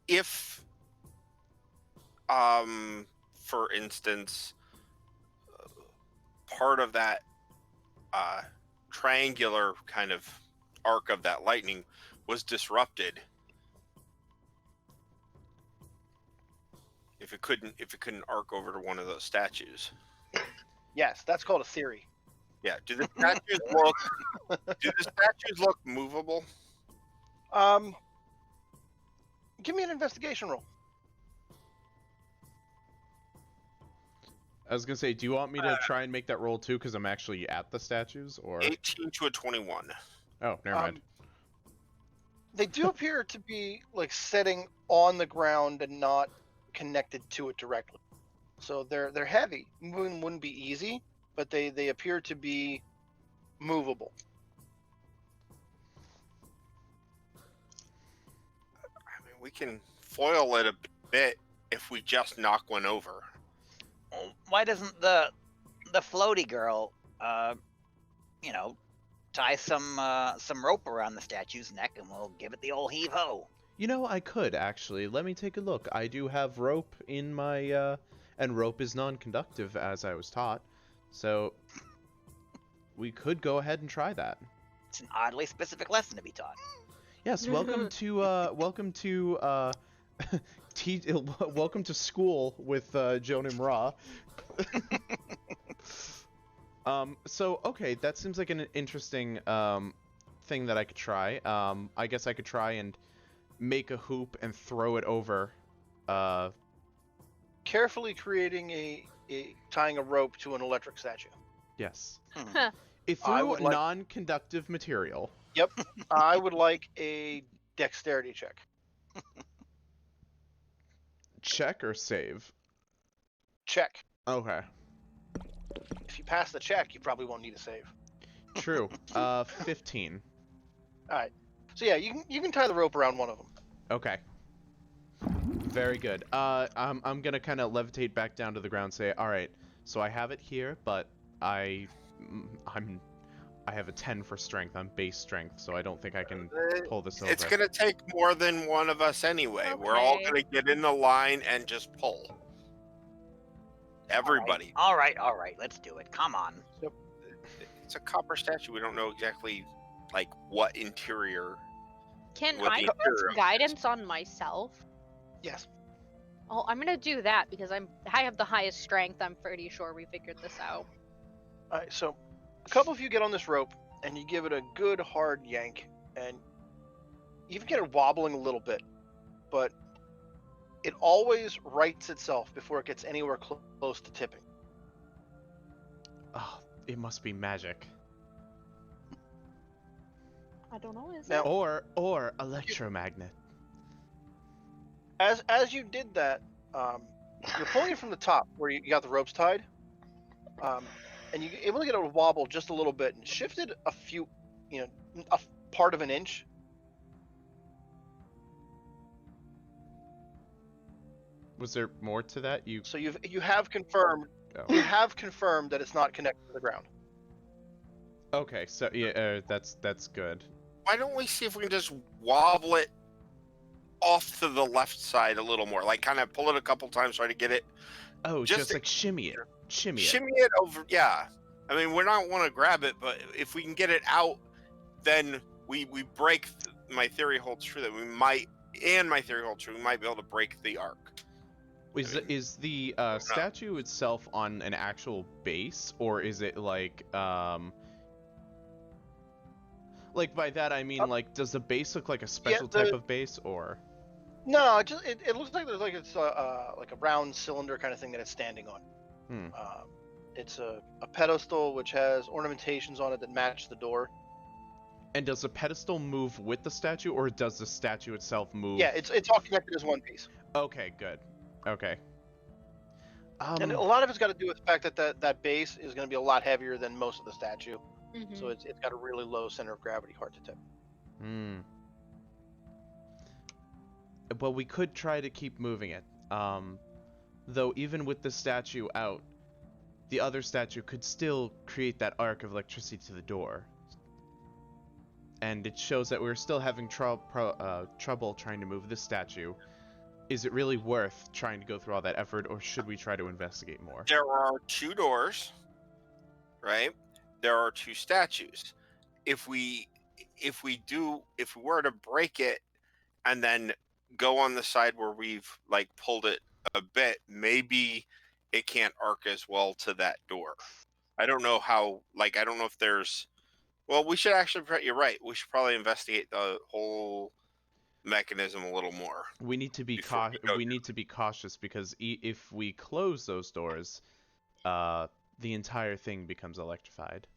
if, for instance, part of that triangular kind of arc of that lightning was disrupted, if it couldn't arc over to one of those statues, Yes, that's called a theory. Yeah. Do the statues look movable? Give me an investigation roll. I was gonna say, do you want me to try and make that roll too? Because I'm actually at the statues, or 18 to a 21. oh, never mind. They do appear to be like sitting on the ground and not connected to it directly. So they're heavy. Moving wouldn't be easy, but they appear to be movable. I mean, we can foil it a bit if we just knock one over. Well, why doesn't the floaty girl, tie some rope around the statue's neck, and we'll give it the old heave ho. You know, I could actually. Let me take a look. I do have rope in my, and rope is non-conductive, as I was taught. So, we could go ahead and try that. It's an oddly specific lesson to be taught. Yes, welcome to, welcome to school with Joan and Ra. So, okay, that seems like an interesting, thing that I could try. I guess I could try and make a hoop and throw it over, Carefully creating tying a rope to an electric statue. yes. Hmm. Through non-conductive material. Yep. I would like a dexterity check. Check or save? Check. Okay. If you pass the check, you probably won't need a save. True. 15. All right. So yeah, you can tie the rope around one of them. Okay. Very good. I'm gonna kind of levitate back down to the ground. Say, all right. So I have it here, but I have a 10 for strength. I'm base strength, so I don't think I can pull this over. It's gonna take more than one of us anyway. We're all Okay. gonna get in the line and just pull. Everybody. All right. Let's do it. Come on. It's a copper statue. We don't know exactly like what interior. Can What I the cast interior is. guidance on myself? Yes. Oh, I'm gonna do that because I have the highest strength. I'm pretty sure we figured this out. All right. So a couple of you get on this rope and you give it a good hard yank, and you even get it wobbling a little bit, but it always rights itself before it gets anywhere close to tipping. Oh, it must be magic. I don't know. Is Now- it? Or electromagnet. As you did that, you're pulling it from the top where you got the ropes tied, and you're able to get it to wobble just a little bit and shifted a few, a part of an inch. Was there more to that? So you have confirmed Oh. that it's not connected to the ground. Okay, so yeah, that's good. Why don't we see if we can just wobble it off to the left side a little more? Like kind of pull it a couple times, try to get it. Oh, Just just like shimmy it. Shimmy it. Shimmy it over. Yeah. I mean, we're not want to grab it, but if we can get it out, then we break. My theory holds true that we might, and my theory holds true, we might be able to break the arc. Is the statue itself on an actual base, or is it like by that I mean like does the base look like a special type of base, or? No, it looks like it's like a round cylinder kind of thing that it's standing on. Hmm. It's a pedestal which has ornamentations on it that match the door. And does the pedestal move with the statue, or does the statue itself move? Yeah, it's all connected as one piece. Okay, good. Okay. And a lot of it's got to do with the fact that that base is going to be a lot heavier than most of the statue. Mhm. So it's got a really low center of gravity, hard to tip. Hmm. Well, we could try to keep moving it. Though even with the statue out, the other statue could still create that arc of electricity to the door. And it shows that we're still having trouble trying to move this statue. Is it really worth trying to go through all that effort, or should we try to investigate more? There are 2 doors, right? There are 2 statues. If we were to break it and then go on the side where we've like pulled it a bit, maybe it can't arc as well to that door. I don't know how. Like, I don't know if there's. Well, we should actually. You're right. We should probably investigate the whole mechanism a little more. We need to be Before we go we need to be cautious because if we close those doors, the entire thing becomes electrified.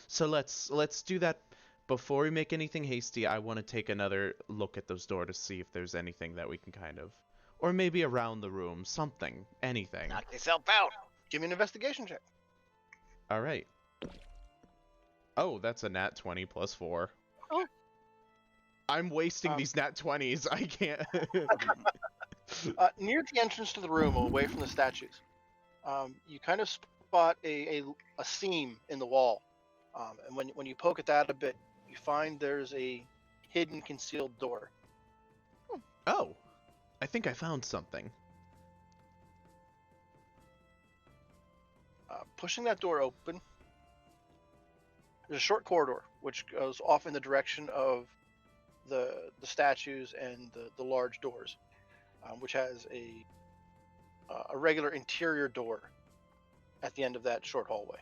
So let's do that before we make anything hasty. I want to take another look at those doors to see if there's anything that we can kind of, or maybe around the room, something, anything. Knock yourself out. Give me an investigation check. All right. Oh, that's a nat 20 plus 4. Oh. I'm wasting these nat 20s. I can't. Near the entrance to the room, away from the statues, you kind of spot a seam in the wall. And when you poke at that a bit, you find there's a hidden, concealed door. Oh, I think I found something. Pushing that door open, there's a short corridor which goes off in the direction of the statues and the large doors, which has a regular interior door at the end of that short hallway.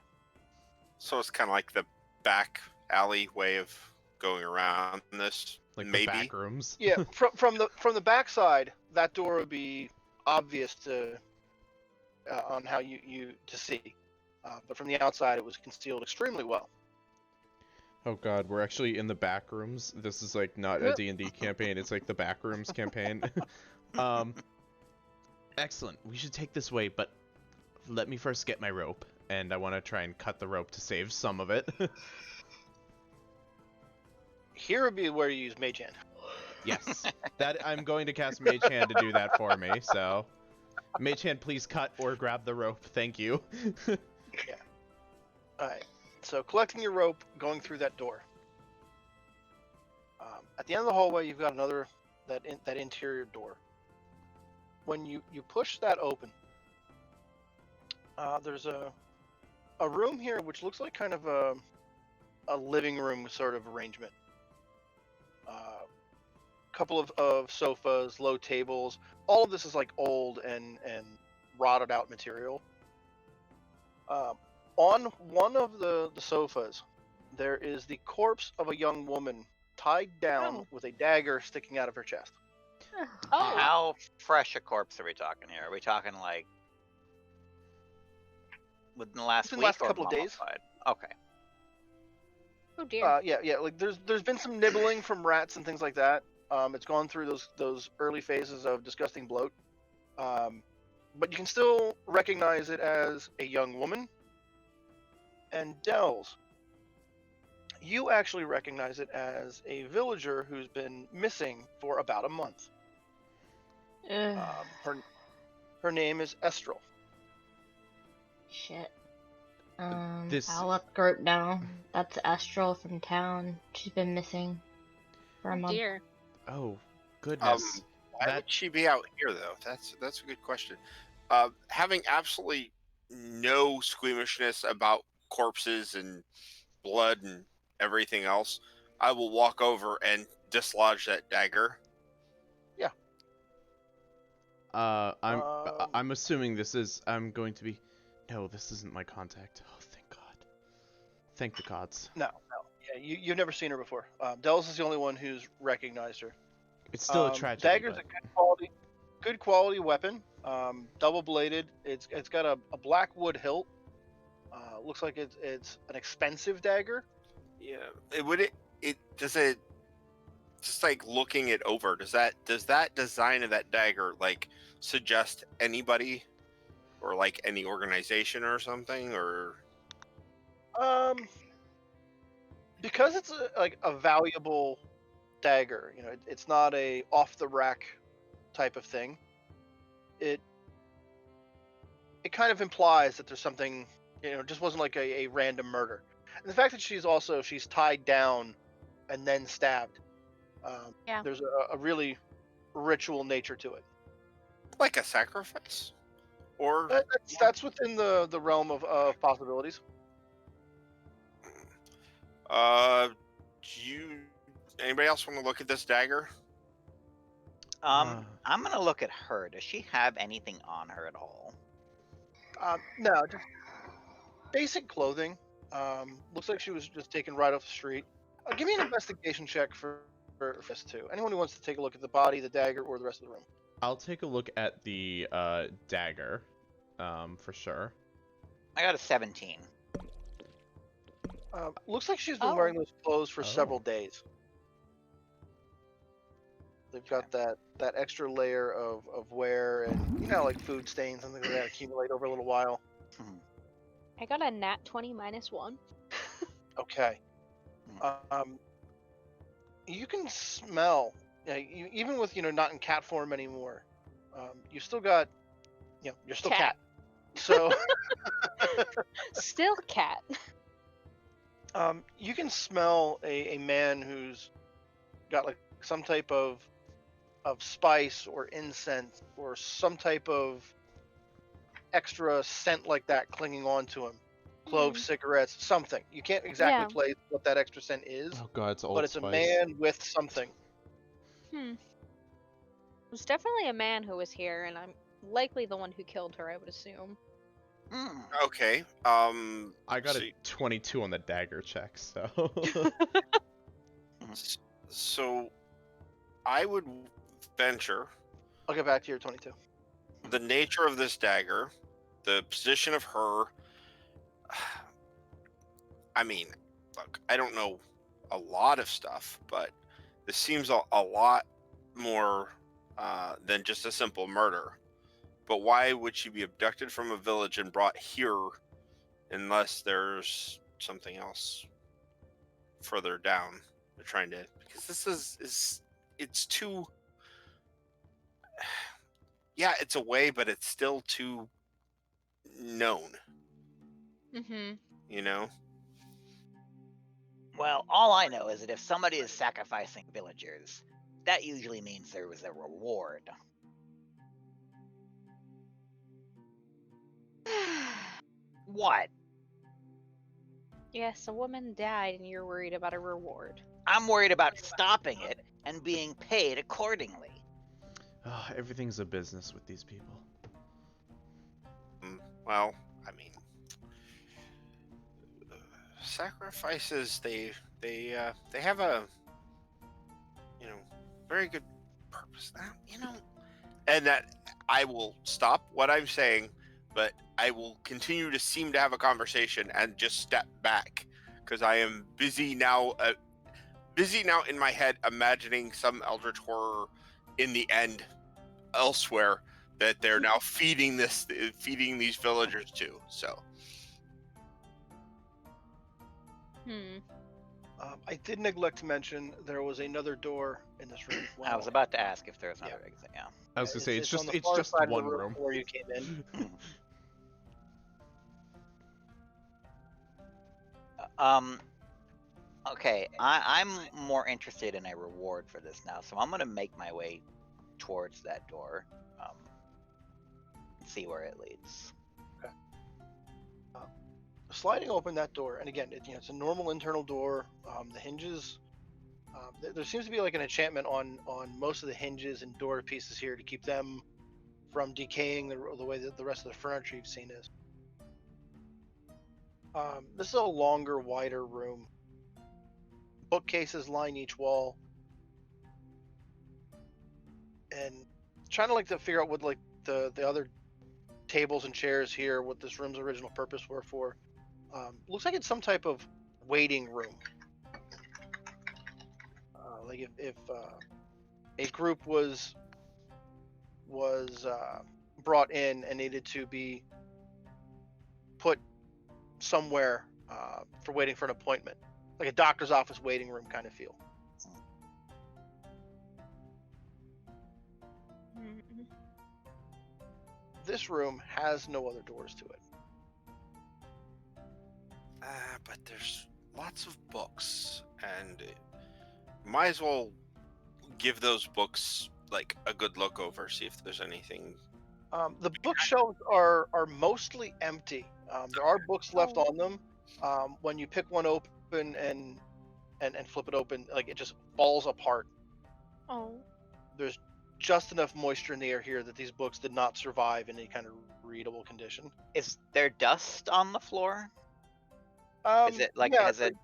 So it's kind of like the back alley way of going around this. Like maybe. the back rooms. Yeah, from the back side, that door would be obvious to on how you to see, but from the outside, it was concealed extremely well. Oh god, we're actually in the back rooms. This is like not a D&D campaign, it's like the back rooms campaign. Excellent. We should take this way, but let me first get my rope, and I want to try and cut the rope to save some of it. Here would be where you use Mage Hand. Yes. That I'm going to cast Mage Hand to do that for me, so Mage Hand, please cut or grab the rope. Thank you. Alright, so collecting your rope, going through that door. At the end of the hallway, you've got another, that interior door. When you push that open, there's a room here which looks like kind of a living room sort of arrangement. Couple of sofas, low tables. All of this is like old and rotted out material. On one of the sofas, there is the corpse of a young woman tied down with a dagger sticking out of her chest. Oh. How fresh a corpse are we talking here? Are we talking like within the last Within week the last or couple of days. mummified? Okay. Oh dear. Yeah. Like there's been some nibbling from rats and things like that. It's gone through those early phases of disgusting bloat. But you can still recognize it as a young woman. And Dells, you actually recognize it as a villager who's been missing for about a month. Her name is Estral. Shit. This- I'll let the group know. That's Estral from town. She's been missing for a Oh month. dear. Oh, goodness. Why That- would she be out here though? That's a good question. Having absolutely no squeamishness about corpses and blood and everything else, I will walk over and dislodge that dagger. I'm assuming this is. I'm going to be. No, this isn't my contact. Oh, thank God. Thank the gods. No. Yeah, you've never seen her before. Dells is the only one who's recognized her. It's still a tragedy. Dagger's but- a good quality weapon. Double bladed. It's got a black wood hilt. Looks like it's an expensive dagger. Yeah. Does it just like looking it over, does that design of that dagger like suggest anybody or like any organization or something, or Because it's a valuable dagger, it's not a off the rack type of thing. It kind of implies that there's something, it just wasn't like a random murder. And the fact that she's tied down and then stabbed, Yeah. there's a really ritual nature to it. like a sacrifice, or That's within the realm of possibilities. Anybody else want to look at this dagger? I'm gonna look at her. Does she have anything on her at all? No, just basic clothing. Looks like she was just taken right off the street. Give me an investigation check for this too. Anyone who wants to take a look at the body, the dagger, or the rest of the room. I'll take a look at the dagger, for sure. I got a 17. Looks like she's been Oh. wearing those clothes for Oh. several days. They've got that extra layer of wear, and like food stains and things like that accumulate over a little while. I got a nat 20 -1. Okay. You can smell, even with not in cat form anymore. You still got, you're still cat. So Still cat. you can smell a man who's got like some type of spice or incense or some type of extra scent like that clinging on to him. Cloves, cigarettes, something. You can't exactly Yeah. place what that extra scent is, Oh god, it's Old but it's Spice. a man with something. It was definitely a man who was here, and I'm likely the one who killed her, I would assume. Okay. I got see. a 22 on the dagger check, so. So, I would venture I'll get back to your 22. the nature of this dagger, the position of her. I mean, look, I don't know a lot of stuff, but this seems a lot more than just a simple murder. But why would she be abducted from a village and brought here unless there's something else further down? They're trying to, because this is it's too, yeah, it's away, but it's still too known, you know? Well, all I know is that if somebody is sacrificing villagers, that usually means there was a reward. What? Yes, a woman died, and you're worried about a reward. I'm worried about stopping it and being paid accordingly. Everything's a business with these people. Well, I mean, sacrifices they have a very good purpose, and that I will stop what I'm saying, but I will continue to seem to have a conversation and just step back because I am busy now in my head imagining some eldritch horror in the end elsewhere that they're now feeding these villagers to. So I did neglect to mention there was another door in this room. as well. I was about to ask if there was another exit. Yeah. I was gonna say it's on just the far side of the one room. where you came in. Okay, I'm more interested in a reward for this now, so I'm gonna make my way towards that door, and see where it leads. Sliding open that door, and again, it's a normal internal door. The hinges, there seems to be like an enchantment on most of the hinges and door pieces here to keep them from decaying the way that the rest of the furniture you've seen is. This is a longer, wider room. Bookcases line each wall, and trying to figure out what the other tables and chairs here, what this room's original purpose were for. Looks like it's some type of waiting room. Like if a group was brought in and needed to be put somewhere for waiting for an appointment, like a doctor's office waiting room kind of feel. This room has no other doors to it. but there's lots of books, and might as well give those books like a good look over, see if there's anything. The bookshelves are mostly empty. There are books left on them. When you pick one open and flip it open, like it just falls apart. Oh. There's just enough moisture in the air here that these books did not survive any kind of readable condition. Is there dust on the floor? Is it like Yeah, has it?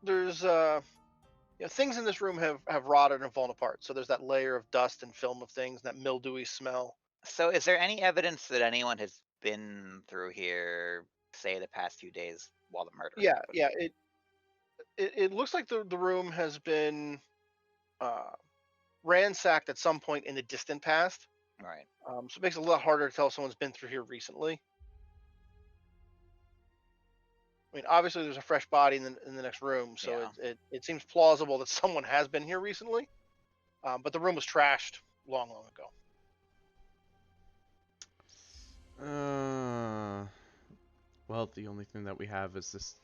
there's things in this room have rotted and fallen apart. So there's that layer of dust and film of things, that mildewy smell. So is there any evidence that anyone has been through here, say, the past few days while the murder Yeah, happened? yeah. It looks like the room has been ransacked at some point in the distant past. Right. So it makes it a lot harder to tell if someone's been through here recently. I mean, obviously there's a fresh body in the next room, so Yeah. it seems plausible that someone has been here recently. But the room was trashed long ago. Well, the only thing that we have is this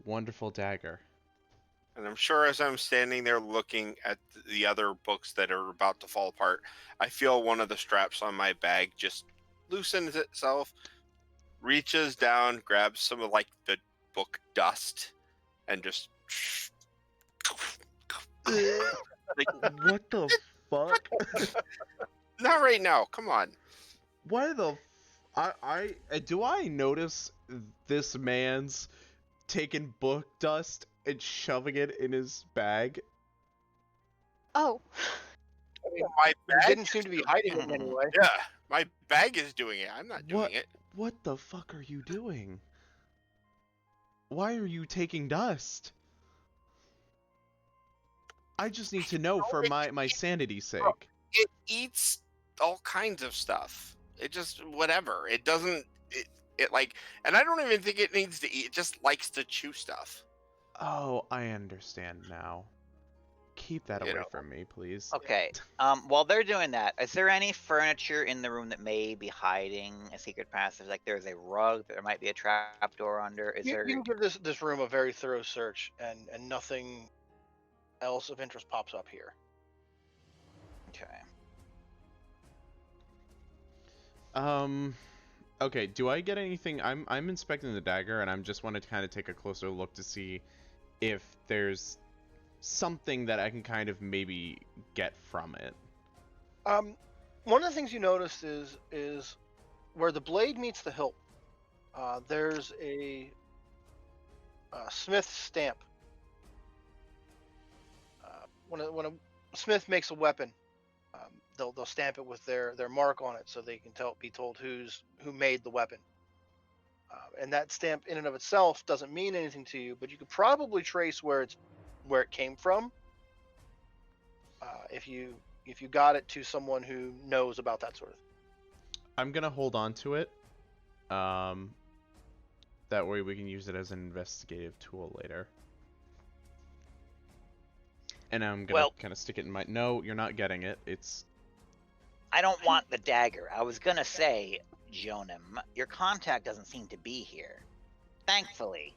wonderful dagger. And I'm sure as I'm standing there looking at the other books that are about to fall apart, I feel one of the straps on my bag just loosens itself, reaches down, grabs some of like the book dust, and just like, What the fuck? not right now. Come on. Why the? Do I notice this man's taking book dust and shoving it in his bag? Oh. I mean, My it bag didn't seem to be hiding it in any way. Yeah, my bag is doing it. I'm not doing it. What the fuck are you doing? Why are you taking dust? I just need to know for my sanity's sake. It eats all kinds of stuff. It just whatever. It doesn't. It like, and I don't even think it needs to eat. It just likes to chew stuff. Oh, I understand now. Keep that You away know. from me, please. Okay. While they're doing that, is there any furniture in the room that may be hiding a secret passage? Like there's a rug, there might be a trapdoor under. Is You there? can give this room a very thorough search, and nothing else of interest pops up here. Okay. Okay, do I get anything? I'm inspecting the dagger, and I'm just want to kind of take a closer look to see if there's something that I can kind of maybe get from it. One of the things you notice is where the blade meets the hilt. There's a smith's stamp. When a smith makes a weapon, they'll stamp it with their mark on it, so they can be told who made the weapon. And that stamp in and of itself doesn't mean anything to you, but you could probably trace where it came from. If you got it to someone who knows about that sort of thing. I'm gonna hold on to it. That way we can use it as an investigative tool later. And I'm gonna kind of stick it in my. No, you're not getting it. It's. I don't want the dagger. I was gonna say, Jonim, your contact doesn't seem to be here. Thankfully.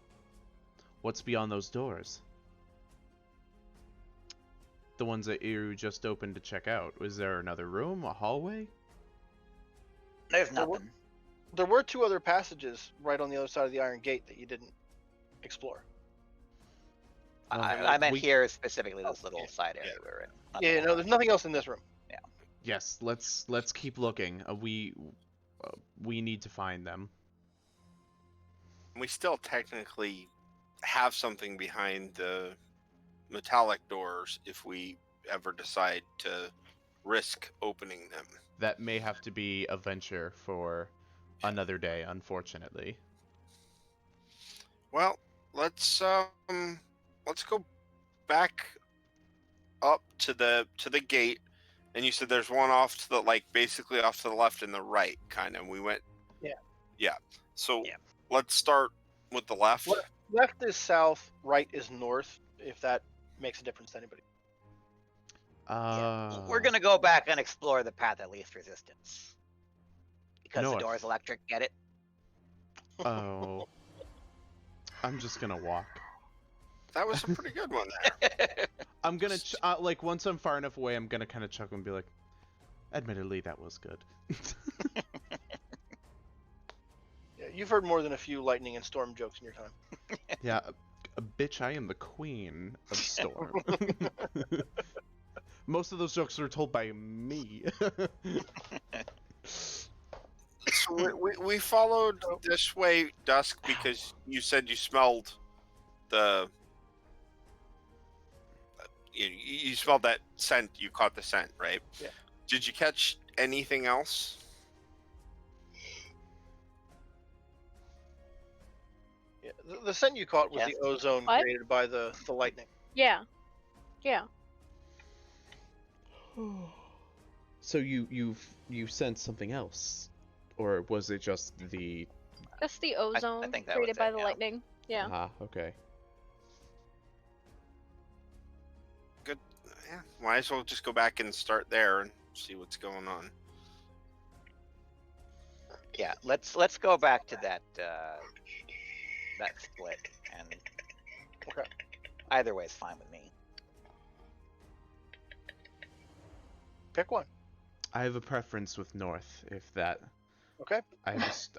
What's beyond those doors? The ones that you just opened to check out. Was there another room, a hallway? There's nothing. There were two other passages right on the other side of the iron gate that you didn't explore. I meant here specifically, this little side area we were in. Yeah, no, there's nothing else in this room. Yeah. Yes, let's keep looking. We need to find them. We still technically have something behind the metallic doors if we ever decide to risk opening them. That may have to be a venture for another day, unfortunately. Well, let's go back up to the gate, and you said there's one off to the basically off to the left and the right, kind of. We went. Yeah. So let's start with the left. Left is south, right is north. If that makes a difference to anybody. We're gonna go back and explore the path of least resistance. Because No, the door is electric, get it? Oh. I'm just gonna walk. That was a pretty good one there. I'm gonna once I'm far enough away, I'm gonna kind of chuckle and be like, admittedly, that was good. Yeah, you've heard more than a few lightning and storm jokes in your time. Yeah, bitch, I am the queen of storm. Most of those jokes are told by me. So We followed this way, Dusk, because you said you smelled the. You smelled that scent. You caught the scent, right? Yeah. Did you catch anything else? Yeah, the scent you caught was Yes. the ozone What? created by the lightning. Yeah. Yeah. So you sensed something else, or was it just the? That's the ozone think that created was by it, the yeah. lightning. Yeah. Ah, okay. Good. Yeah. Might as well just go back and start there and see what's going on. Yeah, let's go back to that that split, and Okay. either way is fine with me. Pick one. I have a preference with North, if that. Okay. I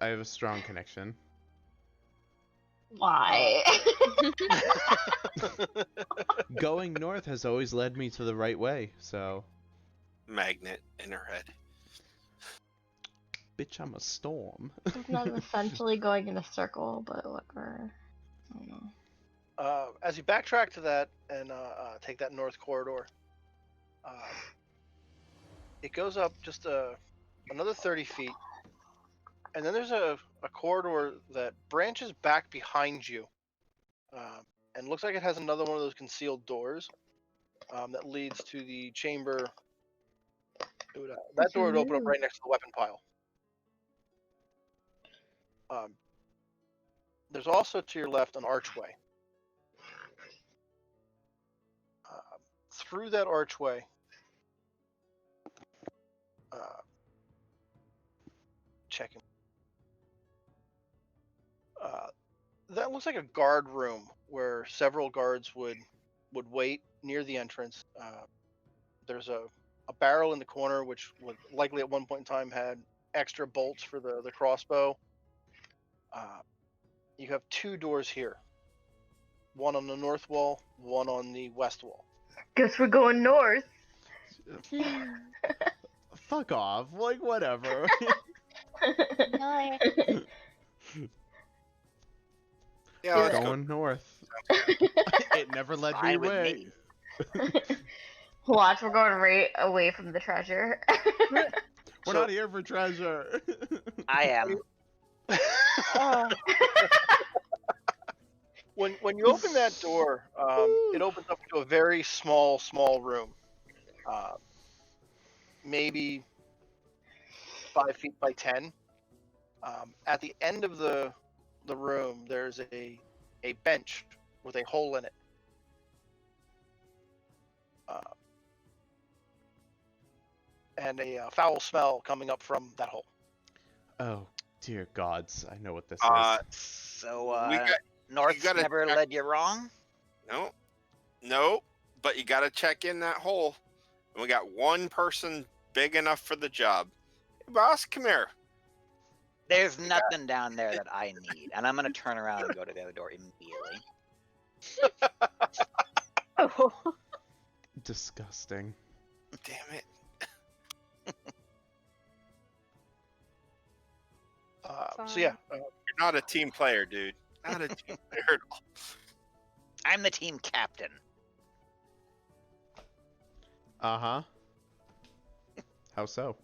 have a strong connection. Why? Going north has always led me to the right way, so. Magnet in her head. Bitch, I'm a storm. It's not essentially going in a circle, but whatever. I don't know. As you backtrack to that and take that north corridor, it goes up just another 30 feet, and then there's a corridor that branches back behind you, and looks like it has another one of those concealed doors that leads to the chamber. That door would open up right next to the weapon pile. There's also to your left an archway. Through that archway, checking. That looks like a guard room where several guards would wait near the entrance. There's a barrel in the corner, which would likely at one point in time had extra bolts for the crossbow. You have two doors here. One on the north wall, one on the west wall. Guess we're going north. Fuck off. Like, whatever. No. Yeah, let's go. Going north. It never led me Fine with away. me. Watch, we're going right away from the treasure. We're not here for treasure. I am. Oh. When you open that door, it opens up to a very small room, maybe 5 feet by 10. At the end of the room, there's a bench with a hole in it. And a foul smell coming up from that hole. Oh, dear gods. I know what this is. So We got- North's gotta never check- led you wrong. No, but you got to check in that hole. And we got one person big enough for the job. Hey, boss, come here. There's nothing down there that I need, and I'm gonna turn around and go to the other door immediately. Oh. Disgusting. Damn it. So yeah, You're not a team player, dude. Not a team player at all. I'm the team captain. Uh-huh. How so?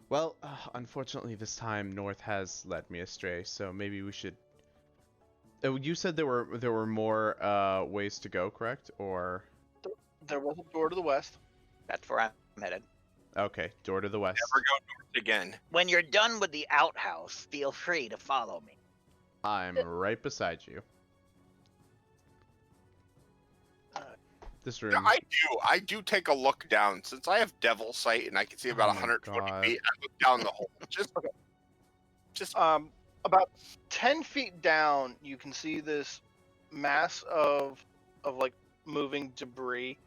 Well, unfortunately this time North has led me astray, so maybe we should... Oh, you said there were more ways to go, correct? Or... there was a door to the west. That's where I'm headed. Okay, door to the west. Never go north again. When you're done with the outhouse, feel free to follow me. I'm right beside you. This room... Yeah, I do take a look down. Since I have devil sight and I can see about Oh my 120 God. feet, I look down the hole. Just About 10 feet down, you can see this mass of like moving debris.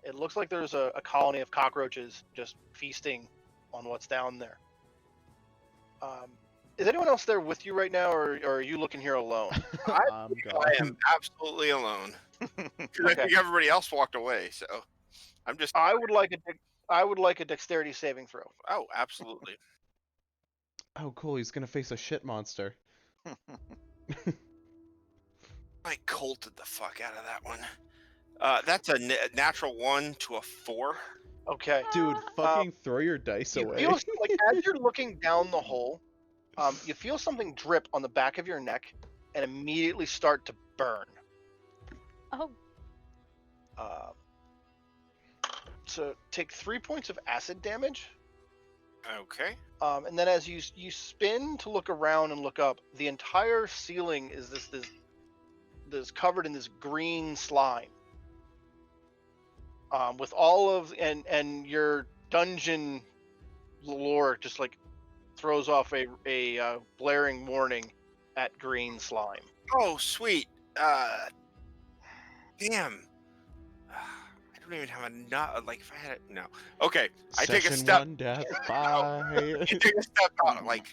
It looks like there's a colony of cockroaches just feasting on what's down there. Is anyone else there with you right now, or are you looking here alone? I'm I am gone. absolutely alone. Because I Okay. think everybody else walked away, so I'm just... I would like I would like a dexterity saving throw. Oh, absolutely. Oh, cool. He's gonna face a shit monster. I colted the fuck out of that one. That's a natural 1 to a 4. Okay. Dude, fucking throw your dice You away. feel like as you're looking down the hole, you feel something drip on the back of your neck and immediately start to burn. Oh, So take 3 points of acid damage. Okay. And then as you spin to look around and look up, the entire ceiling is this covered in this green slime. With all of and your dungeon lore just like throws off a blaring warning at green slime. Oh, sweet. Damn. I don't even have a like if I had it. No. Okay. I take a Session step. 1, death, bye. I take a step out, like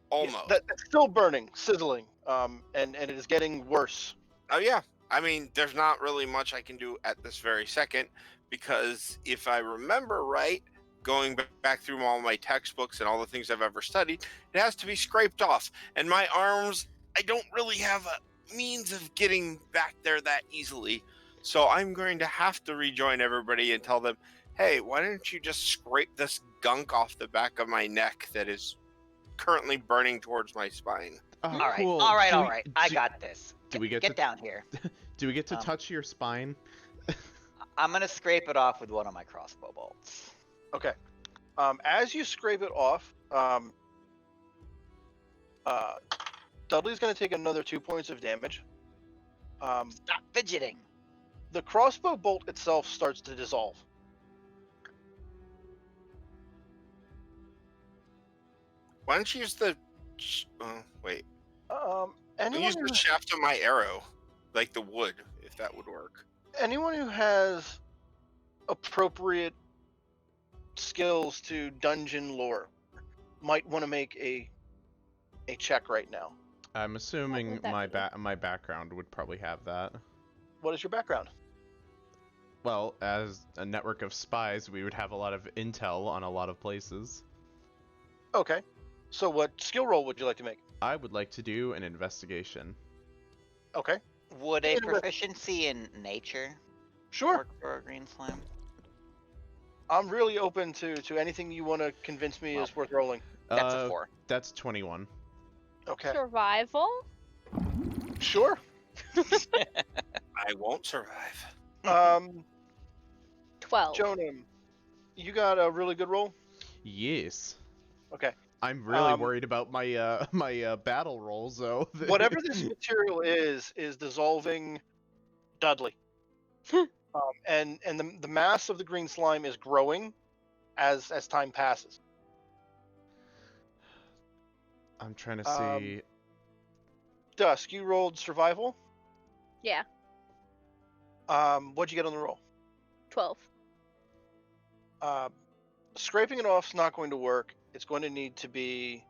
almost. That's still burning, sizzling, and it is getting worse. Oh yeah. I mean, there's not really much I can do at this very second because if I remember right, going back through all my textbooks and all the things I've ever studied, it has to be scraped off. And my arms, I don't really have a means of getting back there that easily. So I'm going to have to rejoin everybody and tell them, hey, why don't you just scrape this gunk off the back of my neck that is currently burning towards my spine? Oh, All right, cool. all right, Do all we- right. I do- got this. Do we get Get to down here. do we get to Um, touch your spine? I'm gonna scrape it off with one of my crossbow bolts. Okay. As you scrape it off, Dudley's going to take another 2 points of damage. Stop fidgeting. The crossbow bolt itself starts to dissolve. Why don't you use the... wait. Anyone Use the shaft of my arrow, like the wood, if that would work. anyone who has appropriate skills to dungeon lore might want to make a check right now. I'm assuming would that my be? my background would probably have that. What is your background? Well, as a network of spies, we would have a lot of intel on a lot of places. Okay. So what skill roll would you like to make? I would like to do an investigation. Okay. Would a Inter- proficiency in nature Sure. work for a green slime? I'm really open to anything you want to convince me is worth rolling. That's a 4. That's 21. Okay. survival? Sure. I won't survive. 12. Jonam, you got a really good roll? Yes. Okay. I'm really Um, worried about my my battle rolls though. Whatever this material is dissolving Dudley. And the mass of the green slime is growing as time passes. I'm trying to see. Dusk, you rolled survival. Yeah, What'd you get on the roll? 12. Scraping it off's not going to work. It's going to need to be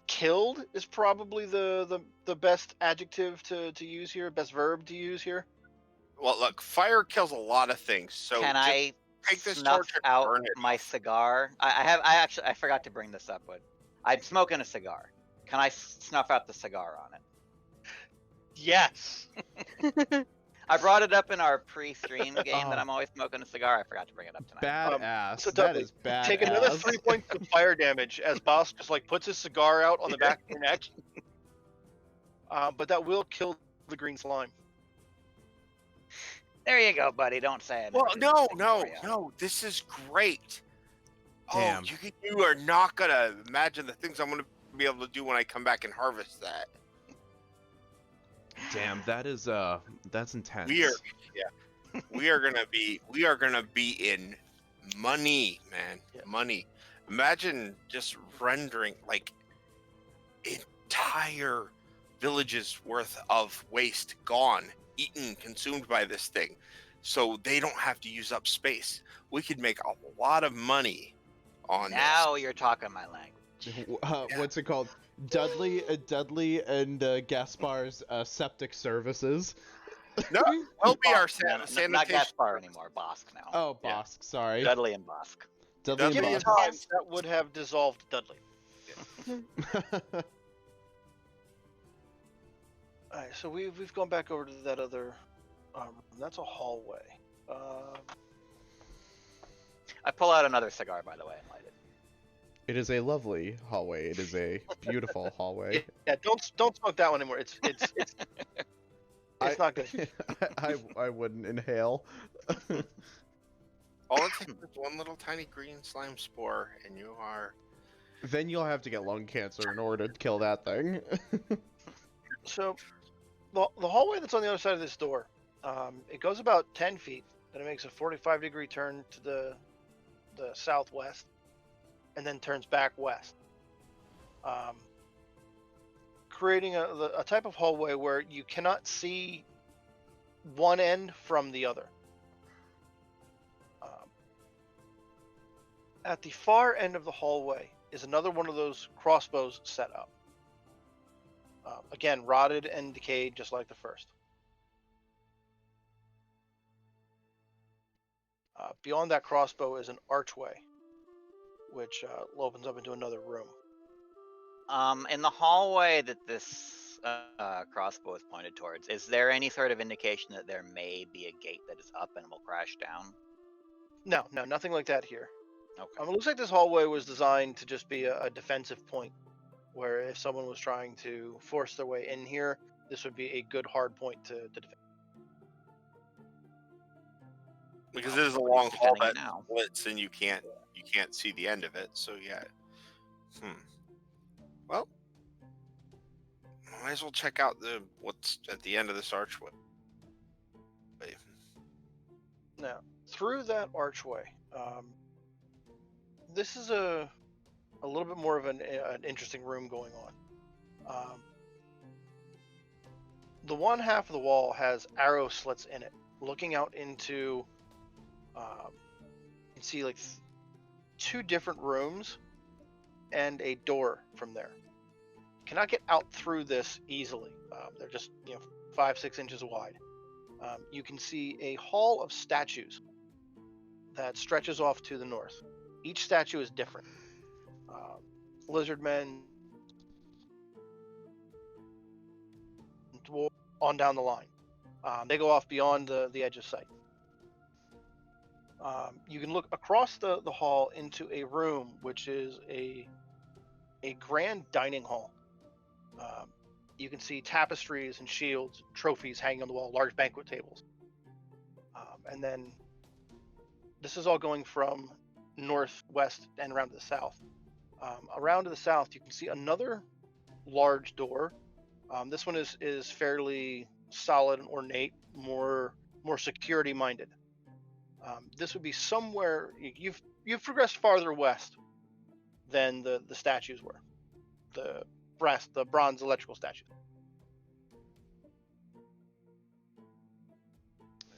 killed is probably the best adjective to use here, best verb to use here. Well, look, fire kills a lot of things. So Can just I take this snuff torch and out burn it. my cigar? I forgot to bring this up, but I'm smoking a cigar. Can I snuff out the cigar on it? Yes. I brought it up in our pre-stream game that Oh. I'm always smoking a cigar. I forgot to bring it up tonight. Badass. so that Dudley, is badass. Take another 3 points of fire damage as Boss just like puts his cigar out on the back of your neck. But that will kill the green slime. There you go, buddy. Don't say it. Well, no. This is great. Damn. Oh, you are not gonna imagine the things I'm gonna be able to do when I come back and harvest that. Damn, that is that's intense. We are gonna be in money, man. Yeah. Money. Imagine just rendering like entire villages worth of waste gone, eaten, consumed by this thing, so they don't have to use up space. We could make a lot of money on Now you're talking my language. What's it called? Dudley and Gaspar's septic services. No, he'll be our Bosk, no, sanitation. not Gaspar anymore. Bosk now. Oh, Yeah. Bosk, sorry. Dudley and Bosk. Dudley and Given Dudley time, Bosk. that would have dissolved Dudley. All right, so we've gone back over to that other room. That's a hallway. I pull out another cigar, by the way, and light it. It is a lovely hallway. It is a beautiful hallway. Yeah, don't smoke that one anymore. It's not good. I wouldn't inhale. All it takes is one little tiny green slime spore, and you are. Then you'll have to get lung cancer in order to kill that thing. So, the hallway that's on the other side of this door, it goes about 10 feet. Then it makes a 45-degree turn to the southwest, and then turns back west, creating a type of hallway where you cannot see one end from the other. At the far end of the hallway is another one of those crossbows set up. Again, rotted and decayed just like the first. Beyond that crossbow is an archway, which opens up into another room. In the hallway that this crossbow is pointed towards, is there any sort of indication that there may be a gate that is up and will crash down? No, nothing like that here. Okay. It looks like this hallway was designed to just be a defensive point, where if someone was trying to force their way in here, this would be a good hard point to defend. Because it is a long hall Defending it that now. splits, and you can't see the end of it. So yeah. Well, might as well check out what's at the end of this archway. Now, through that archway, this is a little bit more of an interesting room going on. The one half of the wall has arrow slits in it, looking out into. You can see like two different rooms and a door from there. You cannot get out through this easily. They're just 5-6 inches wide. You can see a hall of statues that stretches off to the north. Each statue is different. Lizard men, on down the line. They go off beyond the edge of sight. You can look across the hall into a room which is a grand dining hall. You can see tapestries and shields, trophies hanging on the wall, large banquet tables. And then this is all going from northwest and around to the south. Around to the south, you can see another large door. This one is fairly solid and ornate, more security minded. This would be somewhere you've progressed farther west than the statues were, the bronze electrical statues.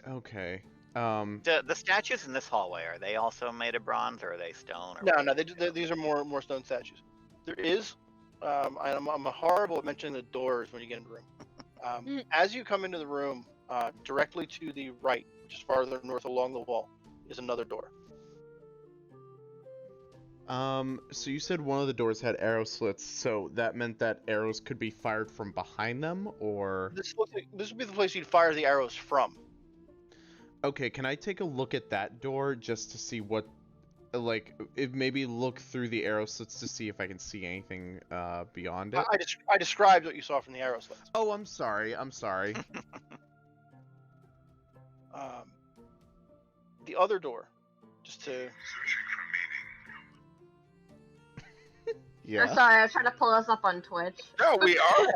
Okay. The statues in this hallway, are they also made of bronze, or are they stone? Or No, these are more stone statues. There is, I'm horrible at mentioning the doors when you get into the room. As you come into the room, directly to the right, which is farther north along the wall, is another door. So you said one of the doors had arrow slits, so that meant that arrows could be fired from behind them, or? This would be the place you'd fire the arrows from. Okay, can I take a look at that door just to see what, maybe look through the arrow slits to see if I can see anything beyond it? I described what you saw from the arrow slits. Oh, I'm sorry. The other door, just to... Yeah. I'm sorry, I was trying to pull us up on Twitch. No, we are.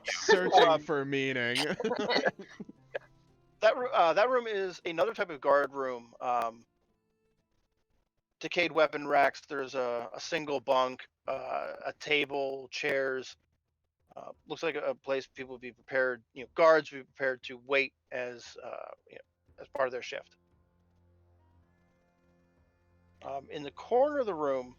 Searching for meaning. That room is another type of guard room. Decayed weapon racks. There's a single bunk, a table, chairs. Looks like a place people would be prepared. Guards would be prepared to wait as part of their shift. In the corner of the room,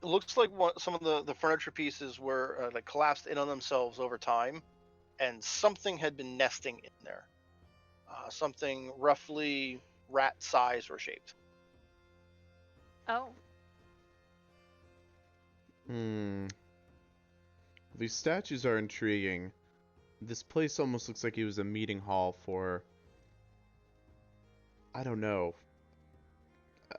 it looks like some of the furniture pieces were like collapsed in on themselves over time, and something had been nesting in there. Something roughly rat size or shaped. Oh. These statues are intriguing. This place almost looks like it was a meeting hall for, I don't know,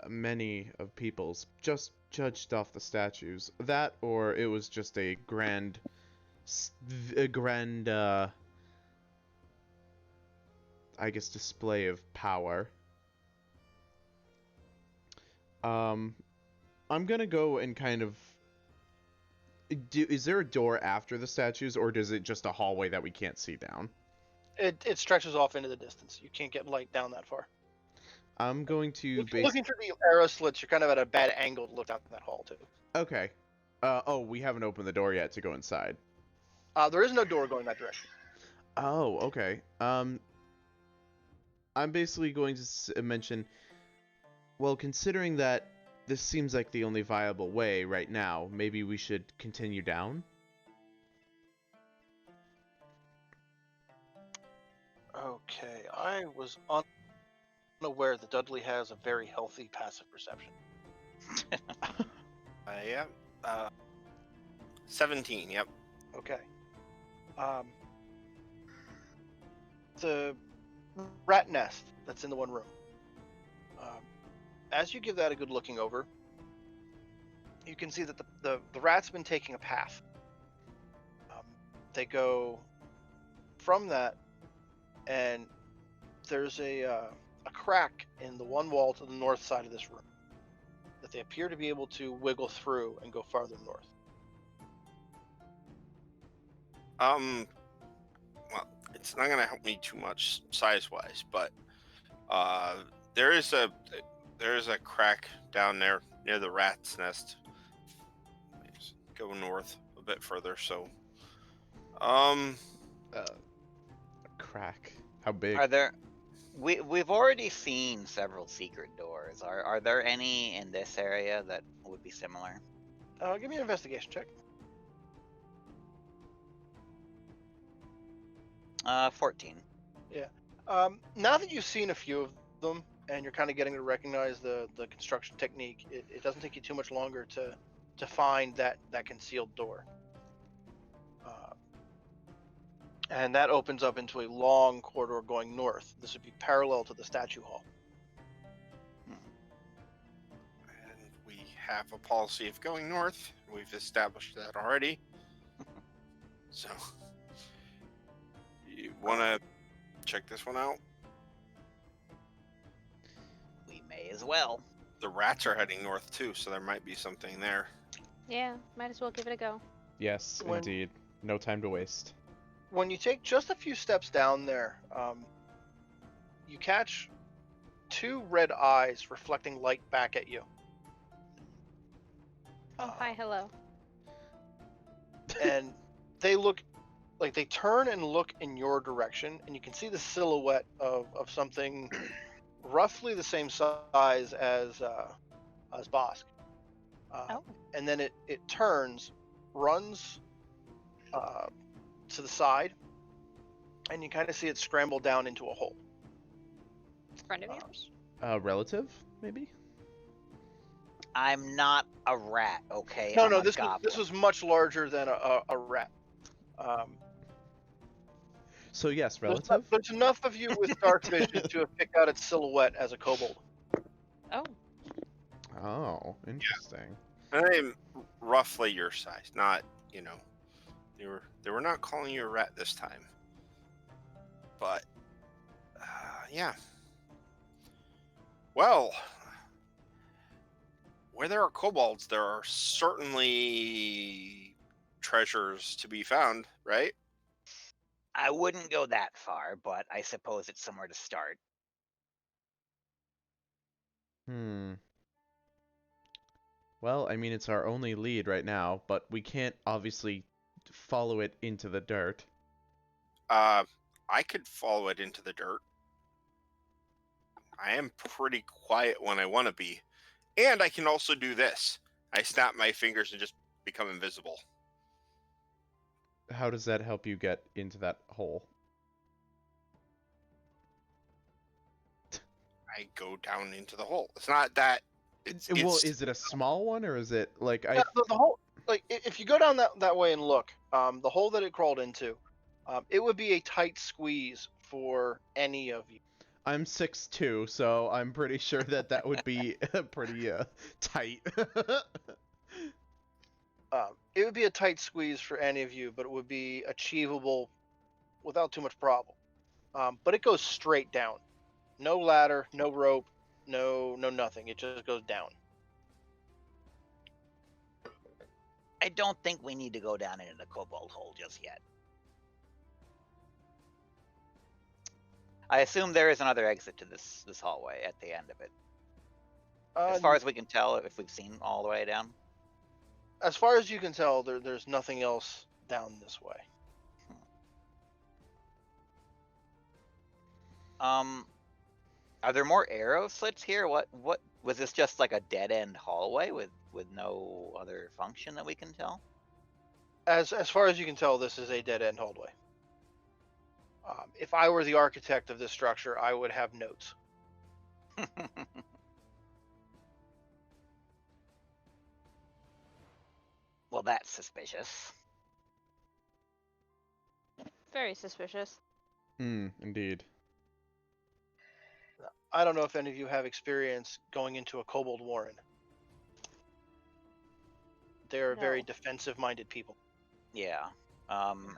many of people's. Just judged off the statues. That, or it was just a grand, I guess, display of power. I'm gonna go and kind of... is there a door after the statues, or is it just a hallway that we can't see down? It stretches off into the distance. You can't get light down that far. I'm going to Looking through the arrow slits, you're kind of at a bad angle to look down that hall too. Okay. Oh, we haven't opened the door yet to go inside. There is no door going that direction. Oh, okay. I'm basically going to mention, well, considering that this seems like the only viable way right now, maybe we should continue down? Okay, I was unaware that Dudley has a very healthy passive perception. Yeah. 17. Yep. Okay. The rat nest that's in the one room. As you give that a good looking over, you can see that the rat's been taking a path. They go from that, and there's a crack in the one wall to the north side of this room that they appear to be able to wiggle through and go farther north. Well, it's not gonna help me too much size-wise, but there is a crack down there near the rat's nest. Let's go north a bit further. So, A crack. How big? Are there? We've already seen several secret doors. Are there any in this area that would be similar? Give me an investigation check. 14. Now that you've seen a few of them and you're kind of getting to recognize the construction technique, it doesn't take you too much longer to find that concealed door. And that opens up into a long corridor going north. This would be parallel to the statue hall. and we have a policy of going north. We've established that already. So, you want to check this one out? We may as well. The rats are heading north too, so there might be something there. Yeah, might as well give it a go. Yes, When- indeed. No time to waste. When you take just a few steps down there, you catch two red eyes reflecting light back at you. Oh, hi, hello. And they look like they turn and look in your direction, and you can see the silhouette of something roughly the same size as Bosk. Oh. And then it turns, runs to the side, and you kind of see it scramble down into a hole. Friend of yours? Relative, maybe? I'm not a rat, okay? No, I'm no, a this goblin. was much larger than a rat. So yes, There's relative? there's enough of you with dark vision to have picked out its silhouette as a kobold. Oh. Oh, interesting. I'm roughly your size, not, they were not calling you a rat this time. But, yeah. Well, where there are kobolds, there are certainly treasures to be found, right? I wouldn't go that far, but I suppose it's somewhere to start. Well, I mean, it's our only lead right now, but we can't obviously follow it into the dirt. I could follow it into the dirt. I am pretty quiet when I want to be. And I can also do this. I snap my fingers and just become invisible. How does that help you get into that hole? I go down into the hole. It's not that. Well, is it a small one or is it like Yeah, the hole, like if you go down that way and look, the hole that it crawled into, it would be a tight squeeze for any of you. I'm 6'2", so I'm pretty sure that would be pretty tight. It would be a tight squeeze for any of you, but it would be achievable without too much problem. But it goes straight down. No ladder, no rope, no nothing. It just goes down. I don't think we need to go down into the kobold hole just yet. I assume there is another exit to this hallway at the end of it. As far as we can tell, if we've seen all the way down. As far as you can tell, there's nothing else down this way. Are there more arrow slits here? What was this just like a dead end hallway with no other function that we can tell? As far as you can tell, this is a dead end hallway. If I were the architect of this structure, I would have notes. Well, that's suspicious. Very suspicious. Indeed. I don't know if any of you have experience going into a kobold warren. They're very No. defensive-minded people. Yeah.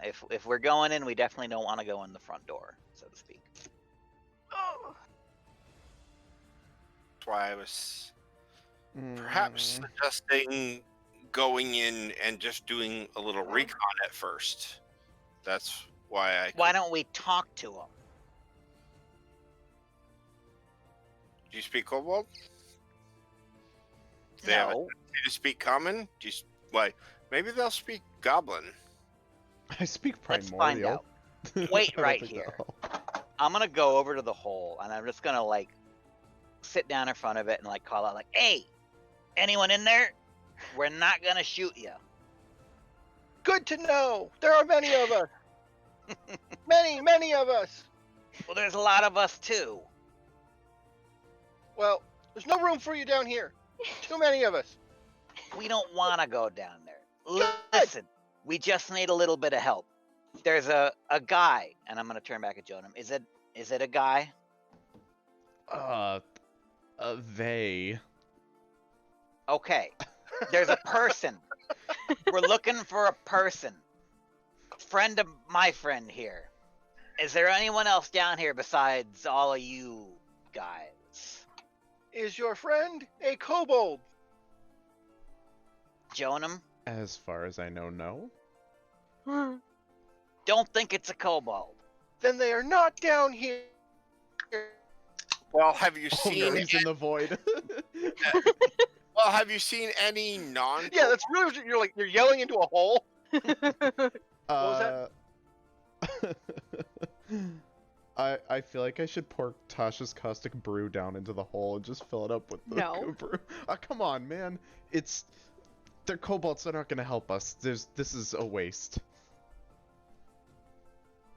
If we're going in, we definitely don't want to go in the front door, so to speak. That's why I was perhaps suggesting going in and just doing a little recon at first. That's why Why don't we talk to him? Do you speak Kobold? They have No. to speak Common? Why? Maybe they'll speak Goblin. I speak Let's primordial. find out. Wait I don't right think here. that'll- I'm gonna go over to the hole and I'm just gonna like sit down in front of it and like call out like, "Hey, anyone in there? We're not gonna shoot you." Good to know. There are many of us. many of us. Well, there's a lot of us too. Well, there's no room for you down here. Too many of us. We don't want to go down there. Listen, we just need a little bit of help. There's a guy, and I'm gonna turn back at Jonam. Is it a guy? They. Okay. There's a person. We're looking for a person. Friend of my friend here. Is there anyone else down here besides all of you guys? Is your friend a kobold? Jonam? As far as I know, no. Don't think it's a kobold. Then they are not down here. Well, have you Oh, seen? no, he's in the void. Well, have you seen any non? Yeah, that's really what you're yelling into a hole. was I feel like I should pour Tasha's caustic brew down into the hole and just fill it up with the No. brew. Come on, man. They're kobolds. They're not gonna help us. This is a waste.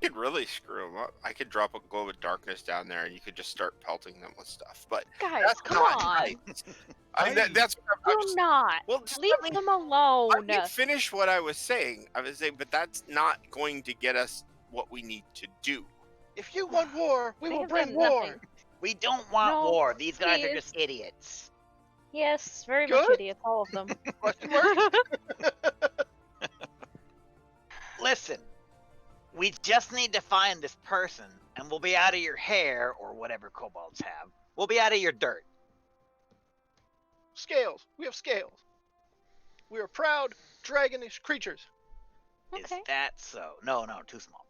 You could really screw them up. I could drop a glow of darkness down there, and you could just start pelting them with stuff. But Guys, that's come not on. right. That's what I'm Do just. not. Well, just Leave let me, them alone. let me finish what I was saying. I was saying, but that's not going to get us what we need to do. If you want war, we They will have bring done war. nothing. We don't want No, war. These guys are please. just idiots. Yes, very much Good. idiots, all of them. Question mark? Listen, we just need to find this person, and we'll be out of your hair, or whatever kobolds have. We'll be out of your dirt. Scales. We have scales. We are proud dragonish creatures. Okay. Is that so? No, too small.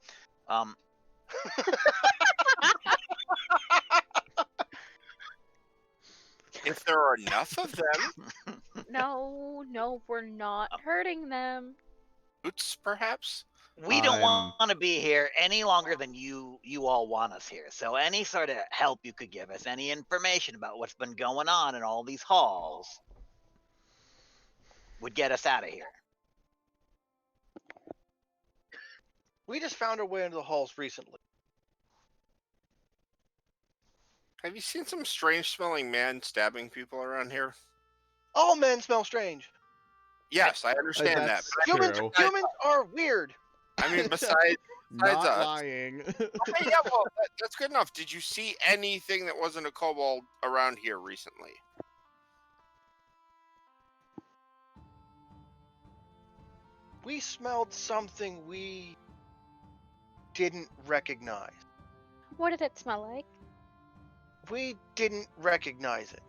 If there are enough of them, No, we're not hurting them. boots perhaps. We don't I'm- want to be here any longer than you all want us here. So any sort of help you could give us, any information about what's been going on in all these halls. would get us out of here. We just found our way into the halls recently. Have you seen some strange-smelling man stabbing people around here? All men smell strange. Yes, I understand that. That's but Humans, true. humans are weird. I mean, besides Not us. lying. Okay, yeah, well, that's good enough. Did you see anything that wasn't a kobold around here recently? We smelled something we didn't recognize. What did it smell like? We didn't recognize it.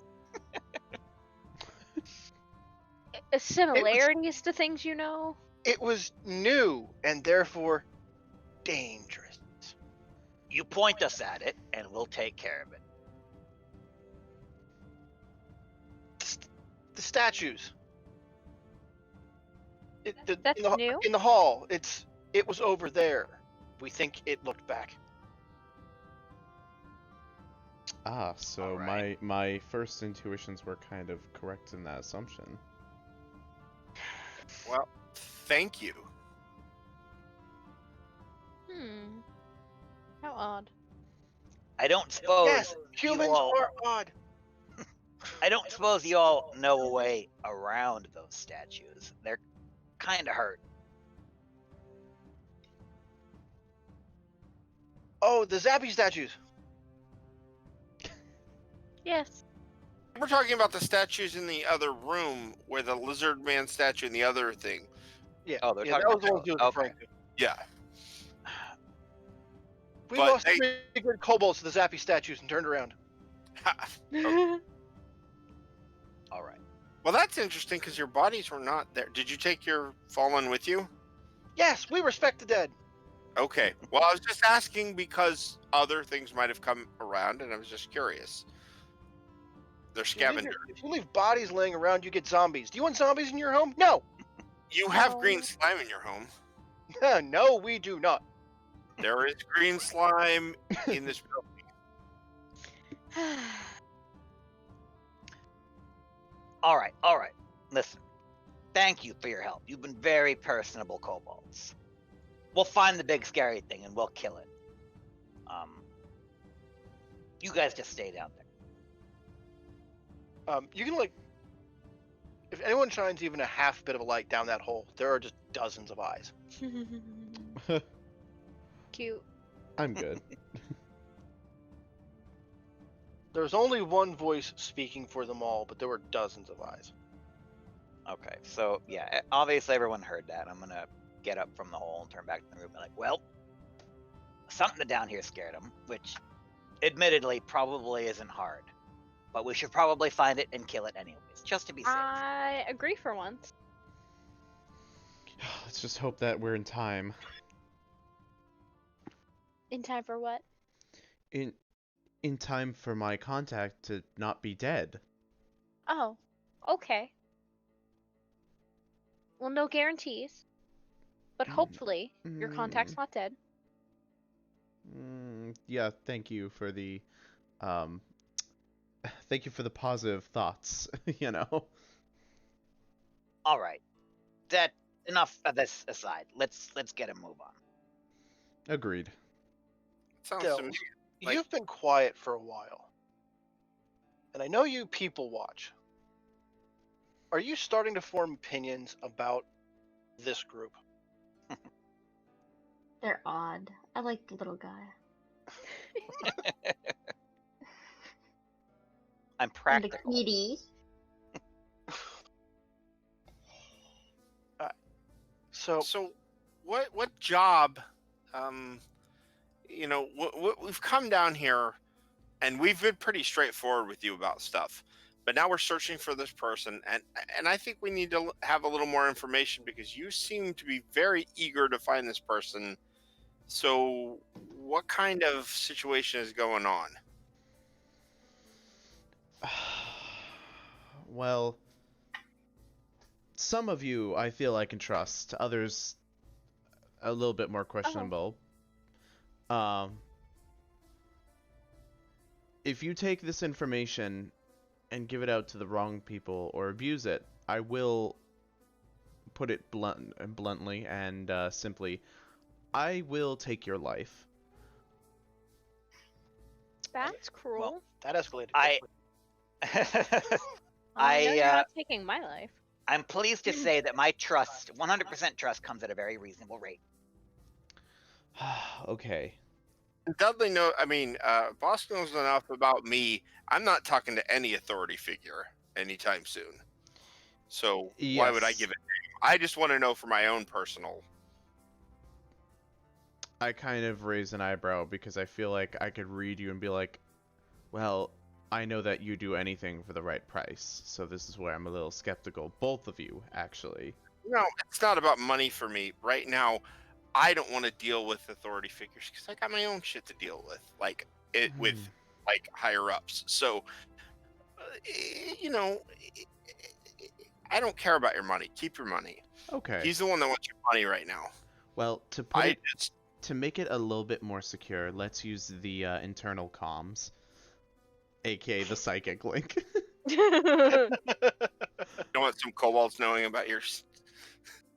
Similarities to things you know? It was new and therefore dangerous. You point us at it, and we'll take care of it. The statues. That's in the, new? In the hall. It was over there. We think it looked back. Ah, so All right. my first intuitions were kind of correct in that assumption. Well, thank you. How odd. I don't suppose Yes, you humans all, are odd. I don't suppose you all know a way around those statues. They're kind of hurt. Oh, the Zappy statues. Yes. We're talking about the statues in the other room, where the lizard man statue and the other thing. Yeah. Oh, they're yeah, talking that was about the ones you those. were Okay. referring to. Yeah. We But lost they- 3 good kobolds to the Zappy statues and turned around. All right. Well, that's interesting because your bodies were not there. Did you take your fallen with you? Yes, we respect the dead. Okay. Well, I was just asking because other things might have come around, and I was just curious. They're scavengers. If you leave bodies laying around, you get zombies. Do you want zombies in your home? No. You have No. green slime in your home. No, we do not. There is green slime in this building. All right. All right. Listen. Thank you for your help. You've been very personable kobolds. We'll find the big scary thing and we'll kill it. You guys just stay down there. You can if anyone shines even a half bit of a light down that hole, there are just dozens of eyes. Cute. I'm good. There's only one voice speaking for them all, but there were dozens of eyes. Okay, so yeah, obviously everyone heard that. I'm gonna get up from the hole and turn back to the room and be like, well, something down here scared him, which admittedly probably isn't hard. But we should probably find it and kill it anyways, just to be safe. I agree for once. Let's just hope that we're in time. In time for what? In time for my contact to not be dead. Oh, okay. Well, no guarantees. But hopefully, your contact's not dead. Yeah, thank you for the thank you for the positive thoughts, you know. All right, that enough of this aside. Let's get a move on. Agreed. Sounds Still, to me like- you've been quiet for a while. And I know you people watch. Are you starting to form opinions about this group? They're odd. I like the little guy. I'm And the practical. kitty. So, So, what job? We've come down here, and we've been pretty straightforward with you about stuff. But now we're searching for this person, and I think we need to have a little more information because you seem to be very eager to find this person. So, what kind of situation is going on? Well, some of you I feel I can trust, others a little bit more questionable. If you take this information and give it out to the wrong people or abuse it, I will put it bluntly and simply, I will take your life. That's cruel. Well, that escalated. I- quickly. I know you're I not taking my life. I'm pleased to say that my trust, 100% trust, comes at a very reasonable rate. Okay. Dudley Boss knows enough about me. I'm not talking to any authority figure anytime soon. So why would I Yes. give it to him? I just want to know for my own personal. I kind of raise an eyebrow because I feel like I could read you and be like, well, I know that you do anything for the right price, so this is where I'm a little skeptical. Both of you, actually. No, it's not about money for me. Right now, I don't want to deal with authority figures because I got my own shit to deal with, with higher ups. So, I don't care about your money. Keep your money. Okay. He's the one that wants your money right now. Well, to make it a little bit more secure, let's use the internal comms, aka the psychic link. You don't want some kobolds knowing about your.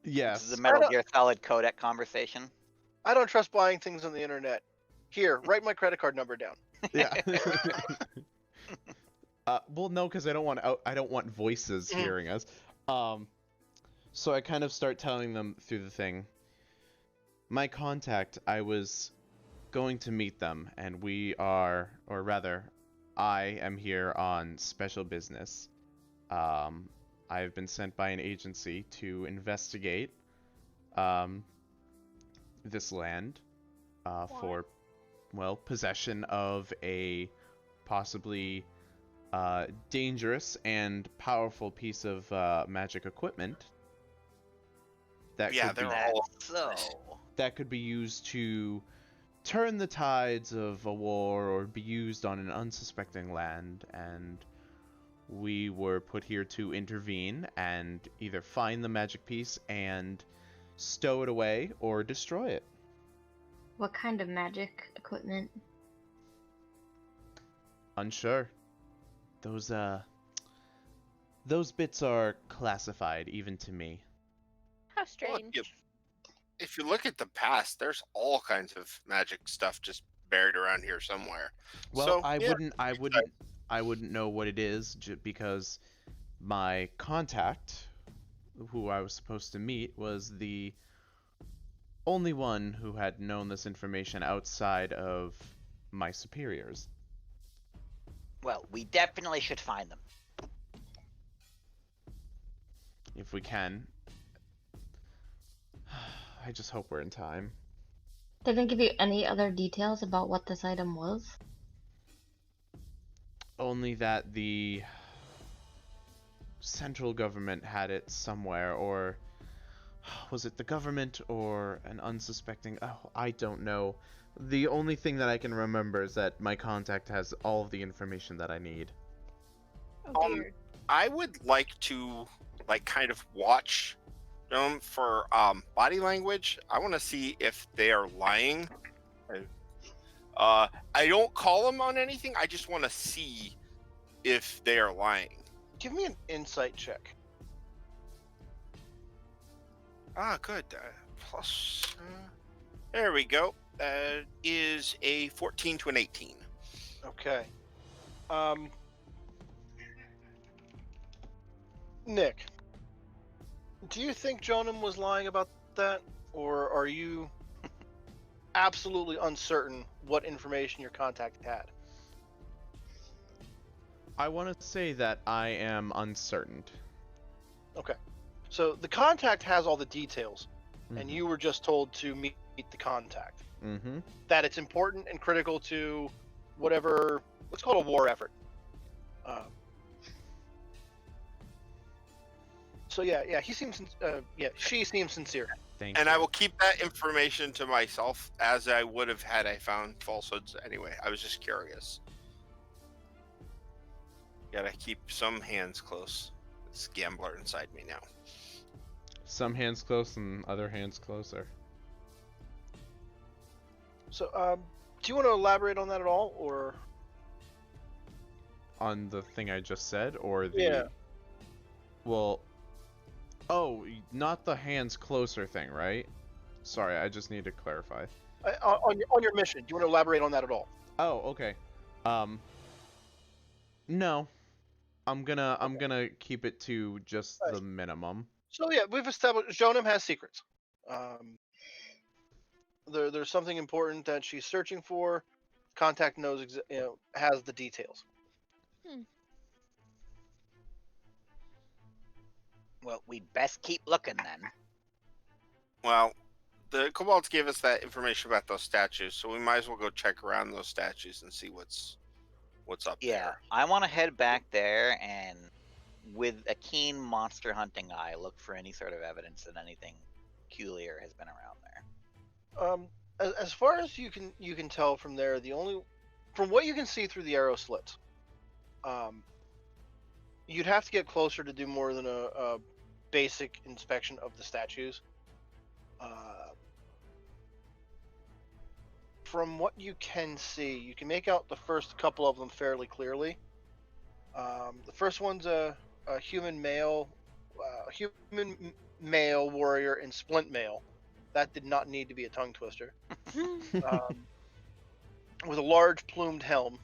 Yes. This is a Metal Gear Solid codec conversation. I don't trust buying things on the internet. Here, write my credit card number down. Yeah. Well, no, because I don't want voices hearing us. So I kind of start telling them through the thing. My contact, I was going to meet them, and I am here on special business. I've been sent by an agency to investigate this land for, well, possession of a possibly dangerous and powerful piece of magic equipment that could be used to turn the tides of a war or be used on an unsuspecting land, and we were put here to intervene and either find the magic piece and stow it away or destroy it. What kind of magic equipment? Unsure. Those bits are classified even to me. How strange. If you look at the past, there's all kinds of magic stuff just buried around here somewhere. Well, So, I wouldn't know what it is because my contact, who I was supposed to meet, was the only one who had known this information outside of my superiors. Well, we definitely should find them. If we can. I just hope we're in time. They didn't give you any other details about what this item was? Only that the central government had it somewhere, or was it the government or an unsuspecting... Oh, I don't know. The only thing that I can remember is that my contact has all of the information that I need. Oh, dear. I would like to, kind of watch them for body language. I want to see if they are lying. I don't call them on anything. I just want to see if they are lying. Give me an insight check. Ah, good. Plus, there we go. That is a 14 to an 18. Okay. Nick, do you think Jonan was lying about that, or are you absolutely uncertain what information your contact had? I want to say that I am uncertain. Okay. So the contact has all the details, and you were just told to meet the contact. Mm-hmm. That it's important and critical to whatever, let's call it a war effort. So yeah, she seems sincere. Thank And you. I will keep that information to myself, as I would have had I found falsehoods anyway. I was just curious. Gotta keep some hands close. This gambler inside me now. Some hands close and other hands closer. So, do you want to elaborate on that at all, or? On the thing I just said, or the... Yeah. Well, Oh, not the hands closer thing, right? Sorry, I just need to clarify. On your mission, do you want to elaborate on that at all? Oh, okay. No. I'm gonna keep it to just Nice. the minimum. So yeah, we've established Jonim has secrets. There's something important that she's searching for. Contact knows, has the details. Well, we'd best keep looking then. Well, the kobolds gave us that information about those statues, so we might as well go check around those statues and see what's up Yeah, there. I want to head back there and, with a keen monster hunting eye, look for any sort of evidence that anything peculiar has been around there. As far as you can tell from there, from what you can see through the arrow slits, you'd have to get closer to do more than a basic inspection of the statues. From what you can see, you can make out the first couple of them fairly clearly. The first one's a human male warrior in splint mail. That did not need to be a tongue twister. With a large plumed helm.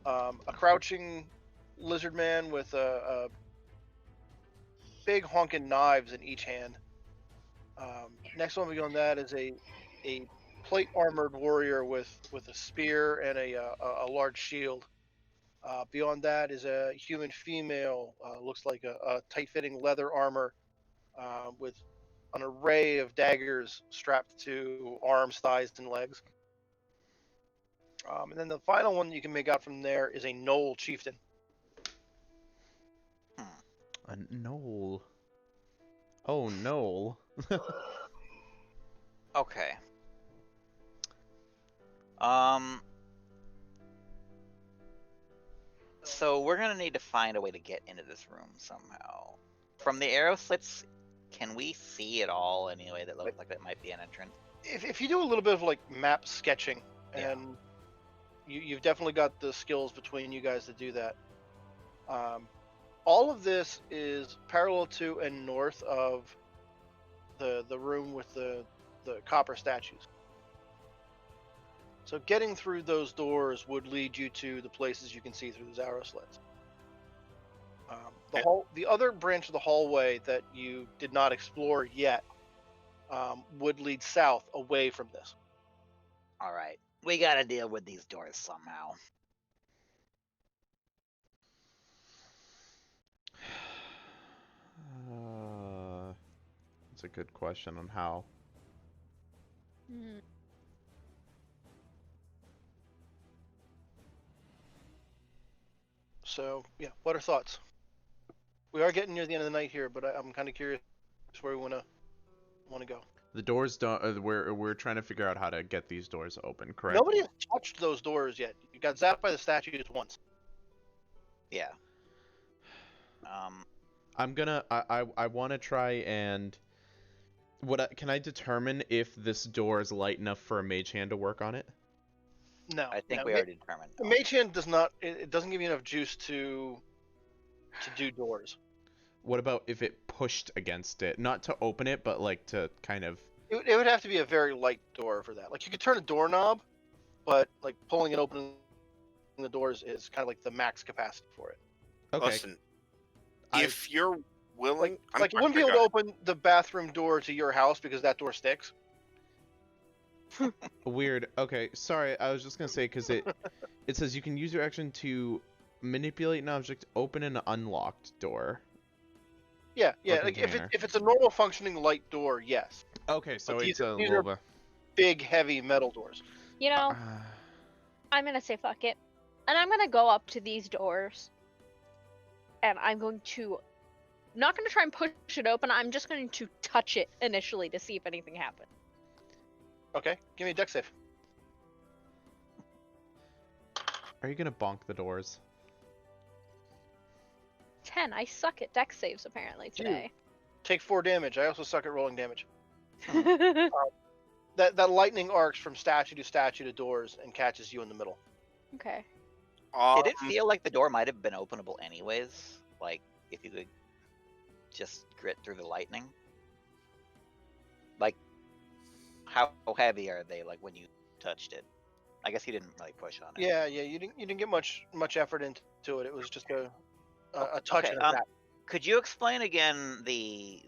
A crouching lizard man with a big honking knives in each hand. Next one beyond that is a plate armored warrior with a spear and a large shield. Beyond that is a human female, looks like a tight fitting leather armor with an array of daggers strapped to arms, thighs, and legs. And then the final one you can make out from there is a Knoll chieftain. A knoll. Oh, knoll. Okay. So we're gonna need to find a way to get into this room somehow. From the arrow slits, can we see it all in any way that looks like it might be an entrance? If you do a little bit of like map sketching, Yeah. and you've definitely got the skills between you guys to do that. All of this is parallel to and north of the room with the copper statues. So getting through those doors would lead you to the places you can see through those arrow slits. The other branch of the hallway that you did not explore yet would lead south away from this. All right, we gotta deal with these doors somehow. That's a good question on how. So yeah, what are thoughts? We are getting near the end of the night here, but I'm kind of curious where we want to go. The doors don't. We're trying to figure out how to get these doors open. Correct. Nobody has touched those doors yet. You got zapped by the statues once. Yeah. I'm gonna. I want to try and. Can I determine if this door is light enough for a mage hand to work on it? No, I think no, we already determined. The mage hand does not. It doesn't give you enough juice to do doors. What about if it pushed against it? Not to open it, but like to kind of. It would have to be a very light door for that. Like you could turn a doorknob, but like pulling and opening the doors is kind of like the max capacity for it. Okay. Listen, if you're willing, Like you wouldn't be able to open the bathroom door to your house because that door sticks. Weird. Okay, sorry. I was just gonna say because it says you can use your action to manipulate an object, open an unlocked door. Yeah. Or Like container. if it's a normal functioning light door, yes. Okay, so But it's these a are little bit. Big, heavy metal doors. You know, I'm gonna say fuck it, and I'm gonna go up to these doors, and I'm going to, not gonna try and push it open. I'm just going to touch it initially to see if anything happens. Okay, give me a dex save. Are you gonna bonk the doors? 10. I suck at dex saves apparently today. Take 4 damage. I also suck at rolling damage. That lightning arcs from statue to doors and catches you in the middle. Okay. Um, Did it feel like the door might have been openable anyways? Like, if you could just grit through the lightning? Like, how heavy are they? Like when you touched it? I guess he didn't really push on it. Yeah, you didn't get much effort into it. It was just a touch Okay. and a tap. Could you explain again the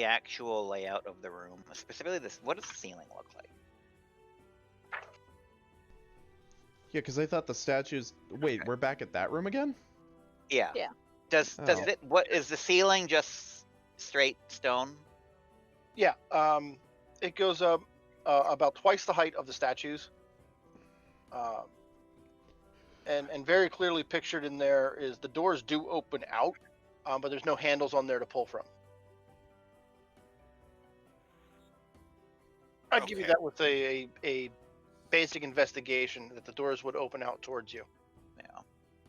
actual layout of the room, specifically this? What does the ceiling look like? Yeah, because I thought the statues. Wait, Okay. we're back at that room again? Yeah. Yeah. Does Oh. it? What is the ceiling? Just straight stone? Yeah, it goes up about twice the height of the statues. And very clearly pictured in there is the doors do open out, but there's no handles on there to pull from. I'd give you Okay. that with a basic investigation that the doors would open out towards you. Yeah.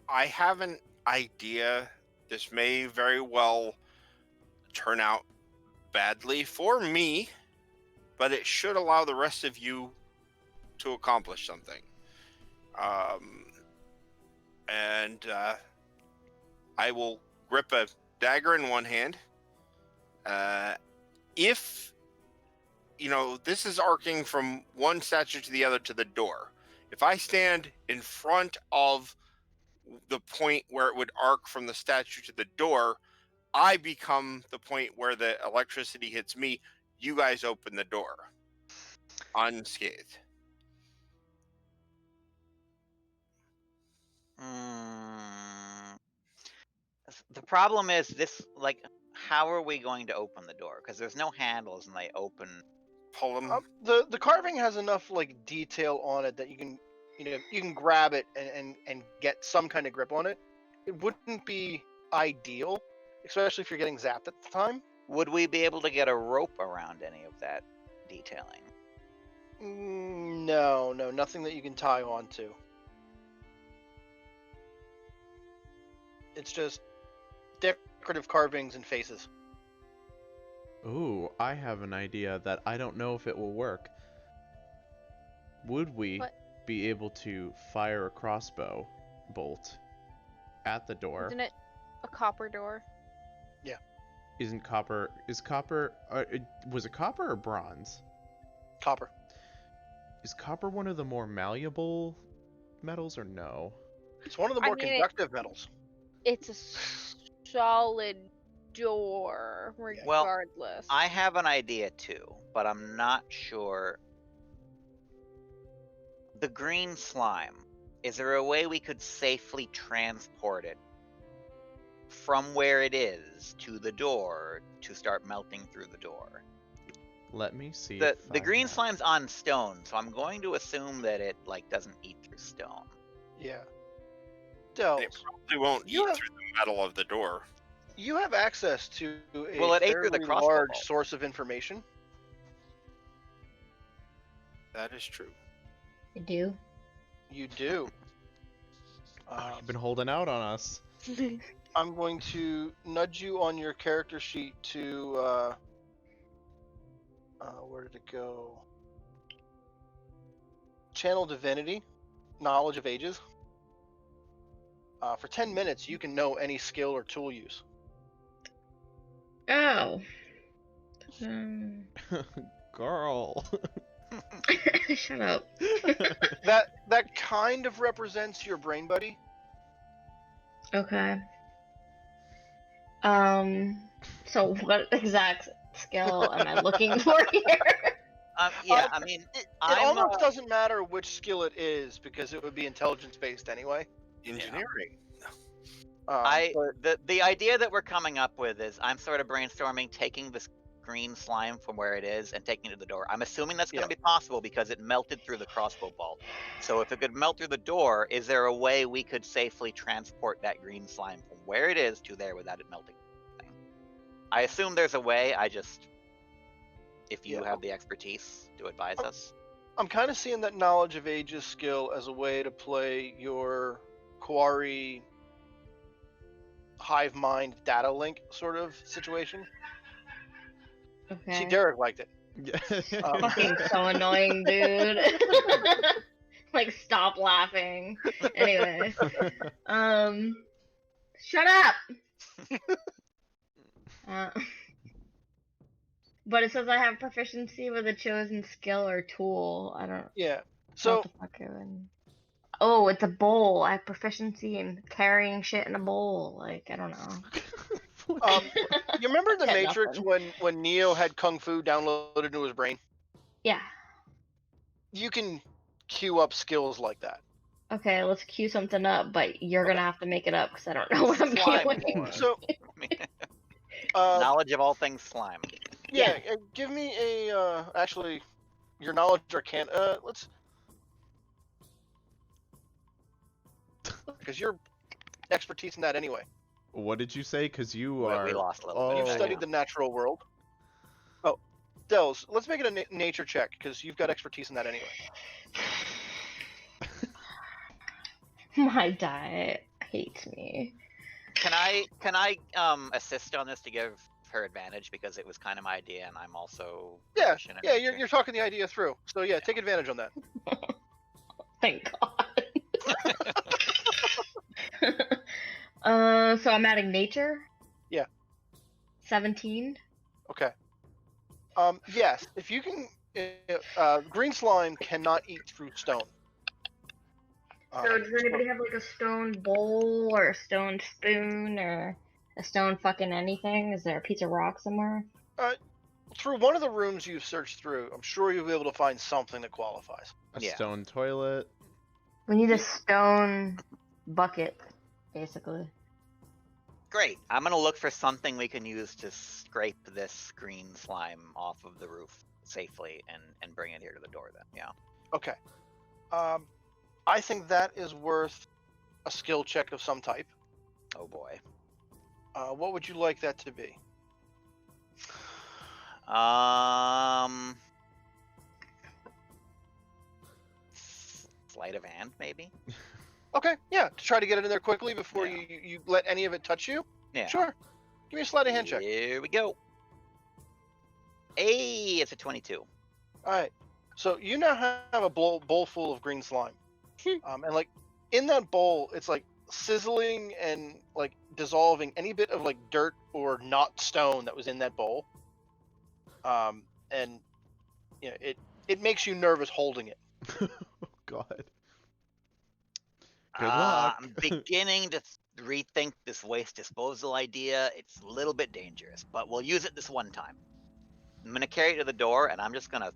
I have an idea. This may very well turn out badly for me, but it should allow the rest of you to accomplish something. And I will grip a dagger in one hand. If, this is arcing from one statue to the other to the door. If I stand in front of the point where it would arc from the statue to the door, I become the point where the electricity hits me. You guys open the door unscathed. The problem is this. Like, how are we going to open the door? Because there's no handles, and they open. Pull them. The carving has enough like detail on it that you can grab it and get some kind of grip on it. It wouldn't be ideal, especially if you're getting zapped at the time. Would we be able to get a rope around any of that detailing? No, nothing that you can tie on to. It's just decorative carvings and faces. Ooh, I have an idea that I don't know if it will work. Would we What? be able to fire a crossbow bolt at the door? Isn't it a copper door? Isn't copper? Is copper? Was it copper or bronze? Copper. Is copper one of the more malleable metals or no? It's one of the I more mean, conductive metals. It's a solid door, Well, regardless. I have an idea too, but I'm not sure. The green slime. Is there a way we could safely transport it from where it is to the door to start melting through the door? Let me see. The if I green have- slime's on stone, so I'm going to assume that it doesn't eat through stone. Yeah. It Dells, probably won't You eat have- through the metal of the door. you have access to a Well, it ate through the fairly crossbow large bolt. source of information. That is true. I do. You do. Oh, you've been holding out on us. I'm going to nudge you on your character sheet to where did it go? Channel Divinity, Knowledge of Ages. For 10 minutes, you can know any skill or tool use. Oh. Girl. Shut up. That kind of represents your brain buddy. Okay. So what exact skill am I looking for here? Yeah, I mean, It I'm, almost doesn't matter which skill it is because it would be intelligence based anyway. Engineering. But the idea that we're coming up with is I'm sort of brainstorming taking this green slime from where it is and taking it to the door. I'm assuming that's going to be possible because it melted through the crossbow bolt. So if it could melt through the door, is there a way we could safely transport that green slime from where it is to there without it melting? I assume there's a way. If you have the expertise to advise us. I'm kind of seeing that Knowledge of Ages skill as a way to play your Quarry hive mind data link sort of situation. Okay. See, Derek liked it. Fucking so annoying, dude. Like, stop laughing. Anyways. Shut up! But it says I have proficiency with a chosen skill or tool. I don't Yeah. know So what the fuck it would. Oh, it's a bowl. I have proficiency in carrying shit in a bowl. Like, I don't know. you remember the Got Matrix nothing. when Neo had Kung Fu downloaded into his brain? Yeah. You can queue up skills like that. Okay, let's cue something up, but you're Okay. gonna have to make it up because I don't know what I'm Slime queuing. lore. So, Knowledge of all things slime. yeah, give me a actually your knowledge arcana. Let's because you're expertise in that anyway. What did you say? Because you We are. lost a little bit. You've Oh. studied the natural world. Oh, Dels, let's make it a nature check because you've got expertise in that anyway. My diet hates me. Can I assist on this to give her advantage because it was kind of my idea and I'm also Yeah, proficient in yeah, nature? you're talking the idea through. So yeah, take advantage on that. Thank God. So I'm adding nature? Yeah. 17? Okay. Yes, if you can, green slime cannot eat through stone. So does anybody have like a stone bowl or a stone spoon or a stone fucking anything? Is there a piece of rock somewhere? Through one of the rooms you've searched through, I'm sure you'll be able to find something that qualifies. A Yeah. stone toilet. We need a stone bucket, basically. Great. I'm gonna look for something we can use to scrape this green slime off of the roof safely and bring it here to the door then. Yeah. Okay. I think that is worth a skill check of some type. Oh boy. What would you like that to be? Sleight of hand, maybe? Okay, yeah, to try to get it in there quickly before Yeah. you let any of it touch you? Yeah. Sure. Give me a sleight of hand check. Here we go. Hey, it's a 22. Alright. So you now have a bowl full of green slime. And like in that bowl, it's like sizzling and like dissolving any bit of like dirt or not stone that was in that bowl. And you know, it makes you nervous holding it. Oh God. Good luck. I'm beginning to rethink this waste disposal idea. It's a little bit dangerous, but we'll use it this one time. I'm gonna carry it to the door, and I'm just gonna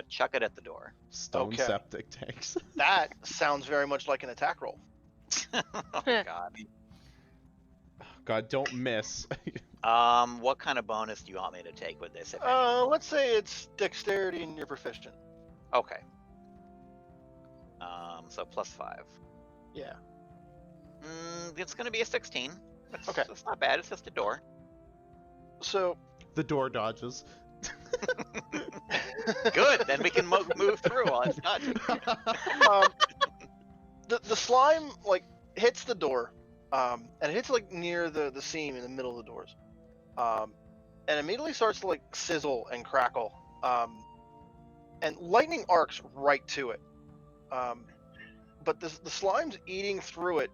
chuck it at the door. Stone Okay. septic tanks. That sounds very much like an attack roll. Oh God. God, don't miss. What kind of bonus do you want me to take with this? If any? Let's say it's dexterity and you're proficient. Okay. So +5. Yeah. It's gonna be a 16. Okay. It's not bad. It's just a door. So The door dodges. Good. Then we can move through while it's dodging. the slime like hits the door, and it hits like near the seam in the middle of the doors, and immediately starts to like sizzle and crackle, and lightning arcs right to it, but the slime's eating through it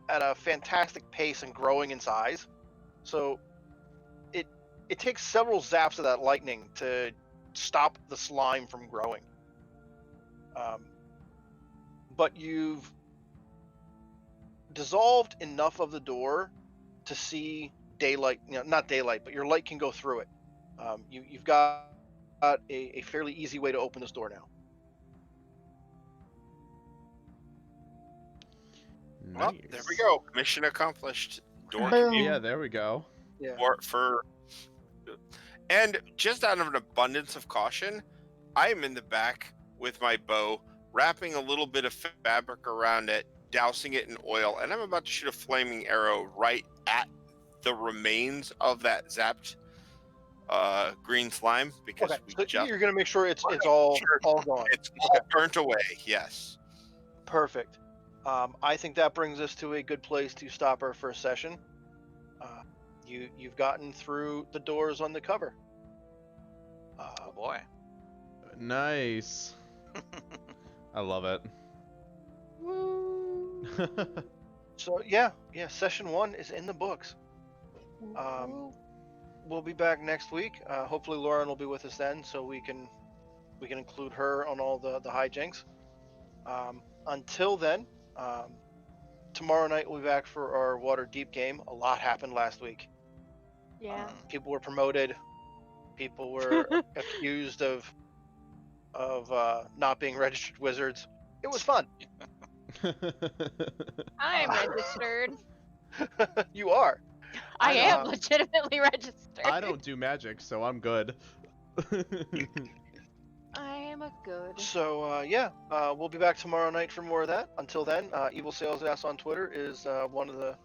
at a fantastic pace and growing in size, so it takes several zaps of that lightning to stop the slime from growing. But you've dissolved enough of the door to see daylight, not daylight, but your light can go through it. You've got a fairly easy way to open this door now. Well, there we go. Mission accomplished. Door Boom. can be Yeah, there we go. Yeah. for. And just out of an abundance of caution, I am in the back with my bow, wrapping a little bit of fabric around it, dousing it in oil, and I'm about to shoot a flaming arrow right at the remains of that zapped green slime because Okay. we So just you're gonna make sure it's all gone. it's all burnt away. Yes. Perfect. I think that brings us to a good place to stop our first session. You've gotten through the doors on the cover. Oh boy. Nice. I love it. So yeah, session 1 is in the books. we'll be back next week. Hopefully, Lauren will be with us then, so we can include her on all the hijinks. Until then, tomorrow night we'll be back for our Water Deep game. A lot happened last week. Yeah. People were promoted. People were accused of not being registered wizards. It was fun. I'm registered. You are. I am Um, legitimately registered. I don't do magic, so I'm good. I am a good. So we'll be back tomorrow night for more of that. Until then, Evil Sales Ass on Twitter is one of the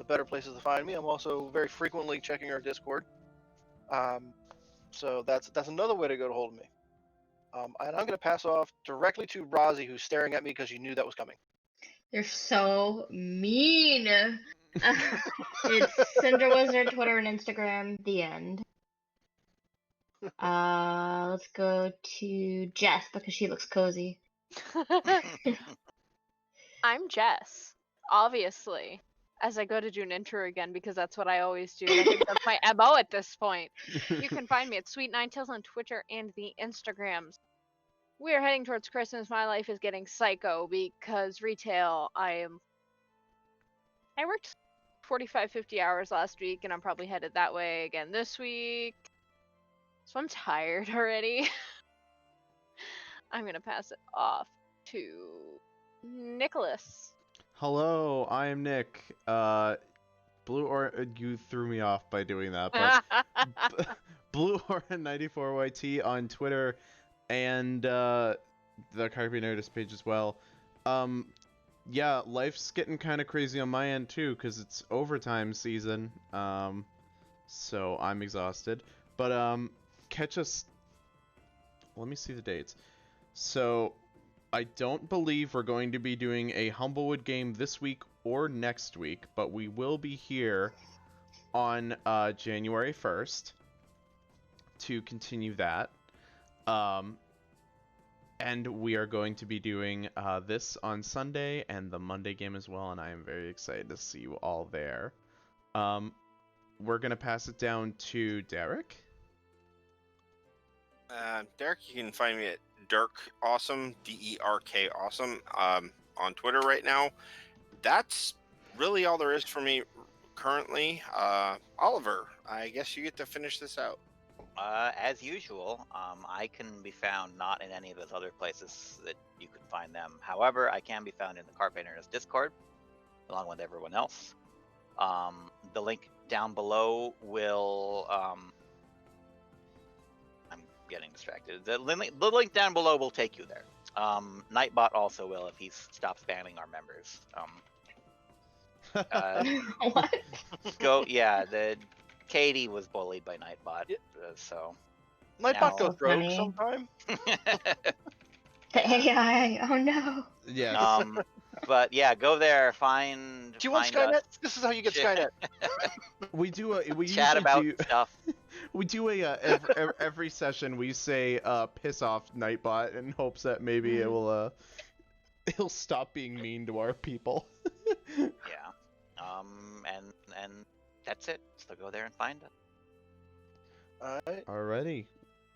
better places to find me. I'm also very frequently checking our Discord. So that's another way to get a hold of me. And I'm going to pass off directly to Rozzy, who's staring at me because you knew that was coming. You're so mean. It's Cinder Wizard, Twitter and Instagram. The end. Let's go to Jess because she looks cozy. I'm Jess, obviously, as I go to do an intro again because that's what I always do. I think that's my MO at this point. You can find me at Sweet Nine Tails on Twitter and the Instagrams. We are heading towards Christmas. My life is getting psycho because retail. I worked 45, 50 hours last week, and I'm probably headed that way again this week. So I'm tired already. I'm gonna pass it off to Nicholas. Hello, I am Nick. You threw me off by doing that, but Blue Oran 94YT on Twitter and the Carpe Nerdus page as well. Yeah, life's getting kind of crazy on my end too, cause it's overtime season. So I'm exhausted. But catch us. Let me see the dates. So I don't believe we're going to be doing a Humblewood game this week or next week, but we will be here on January 1st to continue that. And we are going to be doing this on Sunday and the Monday game as well, and I am very excited to see you all there. We're going to pass it down to Derek. Derek, you can find me at Dirk Awesome, DERK Awesome, on Twitter right now. That's really all there is for me currently. Oliver, I guess you get to finish this out. As usual, I can be found not in any of those other places that you can find them. However, I can be found in the Carpe Nerdus Discord, along with everyone else. The link down below will... I'm getting distracted. The link down below will take you there. Nightbot also will if he stops spamming our members. What? The Katie was bullied by Nightbot, so Nightbot Now- goes rogue Funny. sometime. The AI. Oh no. Yes. but yeah, go there, find. Do you want find Skynet? us, This is how you get Shit. Skynet. We do a we chat usually about do stuff. we do a every session we say piss off Nightbot in hopes that maybe it will he'll stop being mean to our people. Yeah. And that's it. So go there and find us. All right. Alrighty.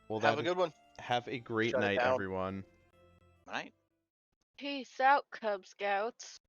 Well, Have a good one. have a great Shut it night, down. everyone. All right. Peace out, Cub Scouts.